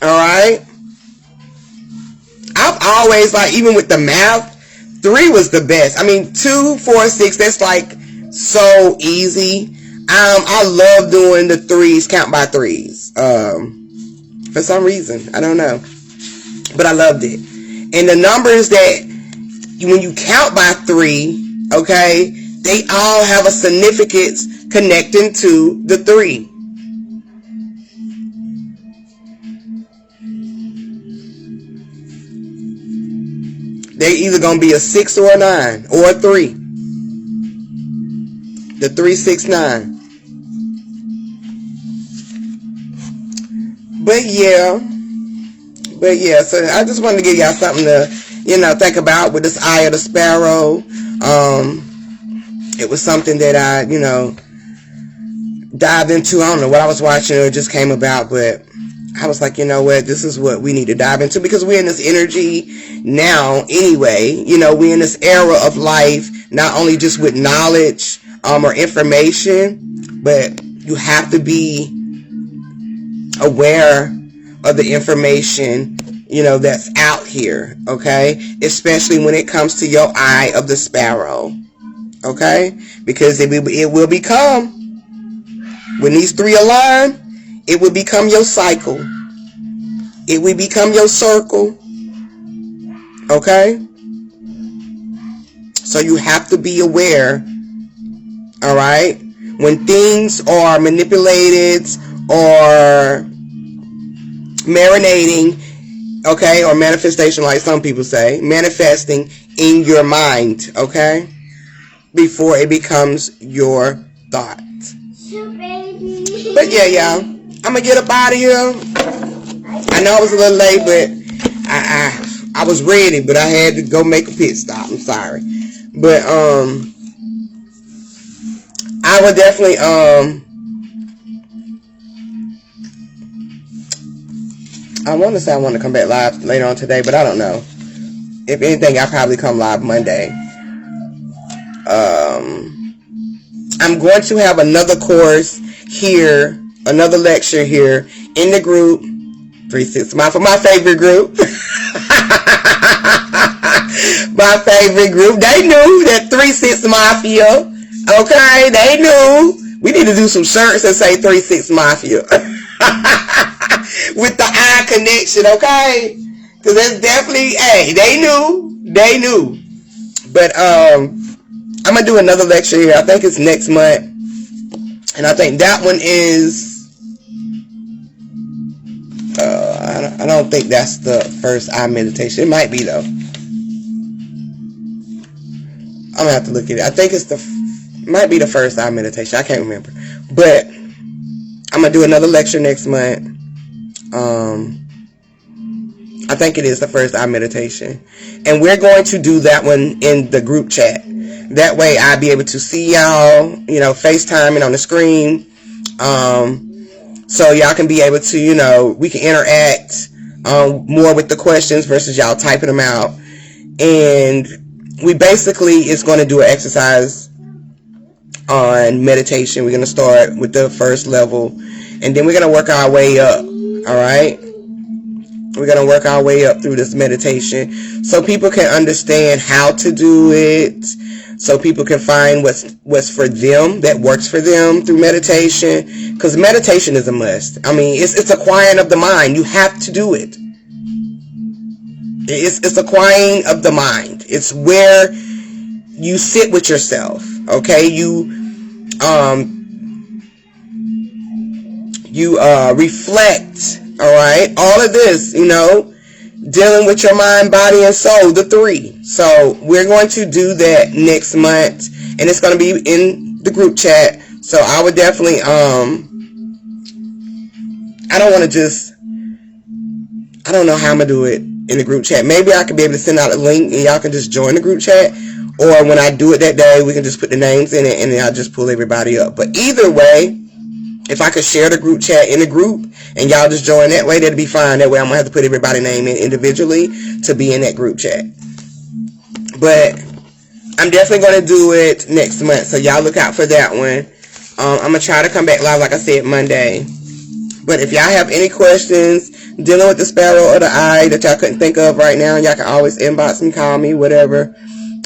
Alright. I've always, even with the math, 3 was the best. I mean, 2, 4, 6, that's so easy. I love doing the 3s, count by 3s. For some reason, I don't know, but I loved it. And the numbers that when you count by 3, okay, they all have a significance connecting to the 3. They're either going to be a 6 or a 9 or a 3. The 3, 6, 9. But yeah, But yeah, so I just wanted to give y'all something to, think about with this Eye of the Sparrow. It was something that I, dived into. I don't know what I was watching or it just came about, but I was like, you know what, this is what we need to dive into because we're in this energy now anyway. We're in this era of life, not only just with knowledge or information, but you have to be aware of the information, that's out here, okay? Especially when it comes to your Eye of the Sparrow, okay? Because it will become, when these three align, it will become your cycle. It will become your circle, okay? So you have to be aware, all right? When things are manipulated or marinating, okay, or manifestation like some people say, manifesting in your mind, okay, before it becomes your thought. But yeah, y'all, I'm gonna get up out of here. I know I was a little late, but I was ready, but I had to go make a pit stop. I'm sorry, but I would definitely I want to say I want to come back live later on today, but I don't know. If anything, I'll probably come live Monday. I'm going to have another course here, another lecture here in the group, 360 Mafia, my favorite group. My favorite group. They knew that 360 Mafia. Okay, they knew. We need to do some shirts that say 360 Mafia. With the eye connection, okay? Because that's definitely, hey, they knew. But I'm going to do another lecture here. I think it's next month. And I think that one is, I don't think that's the first eye meditation. It might be, though. I'm going to have to look at it. I think it might be the first eye meditation. I can't remember. But I'm going to do another lecture next month. I think it is the first eye meditation. And we're going to do that one in the group chat. That way I'll be able to see y'all, FaceTime and on the screen. So y'all can be able to, we can interact more with the questions versus y'all typing them out. And we basically is going to do an exercise on meditation. We're going to start with the first level. And then we're going to work our way up. All right? We're going to work our way up through this meditation so people can understand how to do it, so people can find what's for them, that works for them through meditation, because meditation is a must. I mean, it's a quiet of the mind. You have to do it. It's a quiet of the mind. It's where you sit with yourself, okay? You reflect. All right, all of this, dealing with your mind, body, and soul, the three. So we're going to do that next month, and it's going to be in the group chat. So I would definitely, I don't know how I'm going to do it in the group chat. Maybe I could be able to send out a link, and y'all can just join the group chat. Or when I do it that day, we can just put the names in it, and then I'll just pull everybody up. But either way, if I could share the group chat in the group and y'all just join that way, that'd be fine. That way I'm going to have to put everybody's name in individually to be in that group chat. But I'm definitely going to do it next month. So y'all look out for that one. I'm going to try to come back live, like I said, Monday. But if y'all have any questions dealing with the sparrow or the eye that y'all couldn't think of right now, y'all can always inbox me, call me, whatever.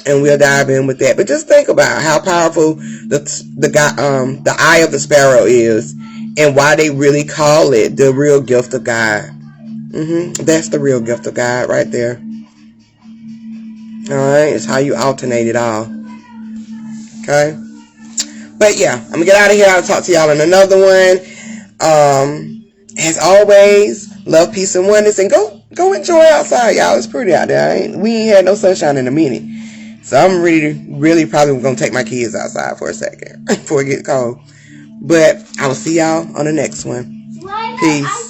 And we'll dive in with that. But just think about how powerful the eye of the sparrow is, and why they really call it the real gift of God. That's the real gift of God right there. All right, it's how you alternate it all. Okay. But yeah, I'm gonna get out of here. I'll talk to y'all in another one. As always, love, peace, and oneness, and go enjoy outside, y'all. It's pretty out there. We ain't had no sunshine in a minute. So I'm really probably going to take my kids outside for a second before it gets cold. But I will see y'all on the next one. Peace.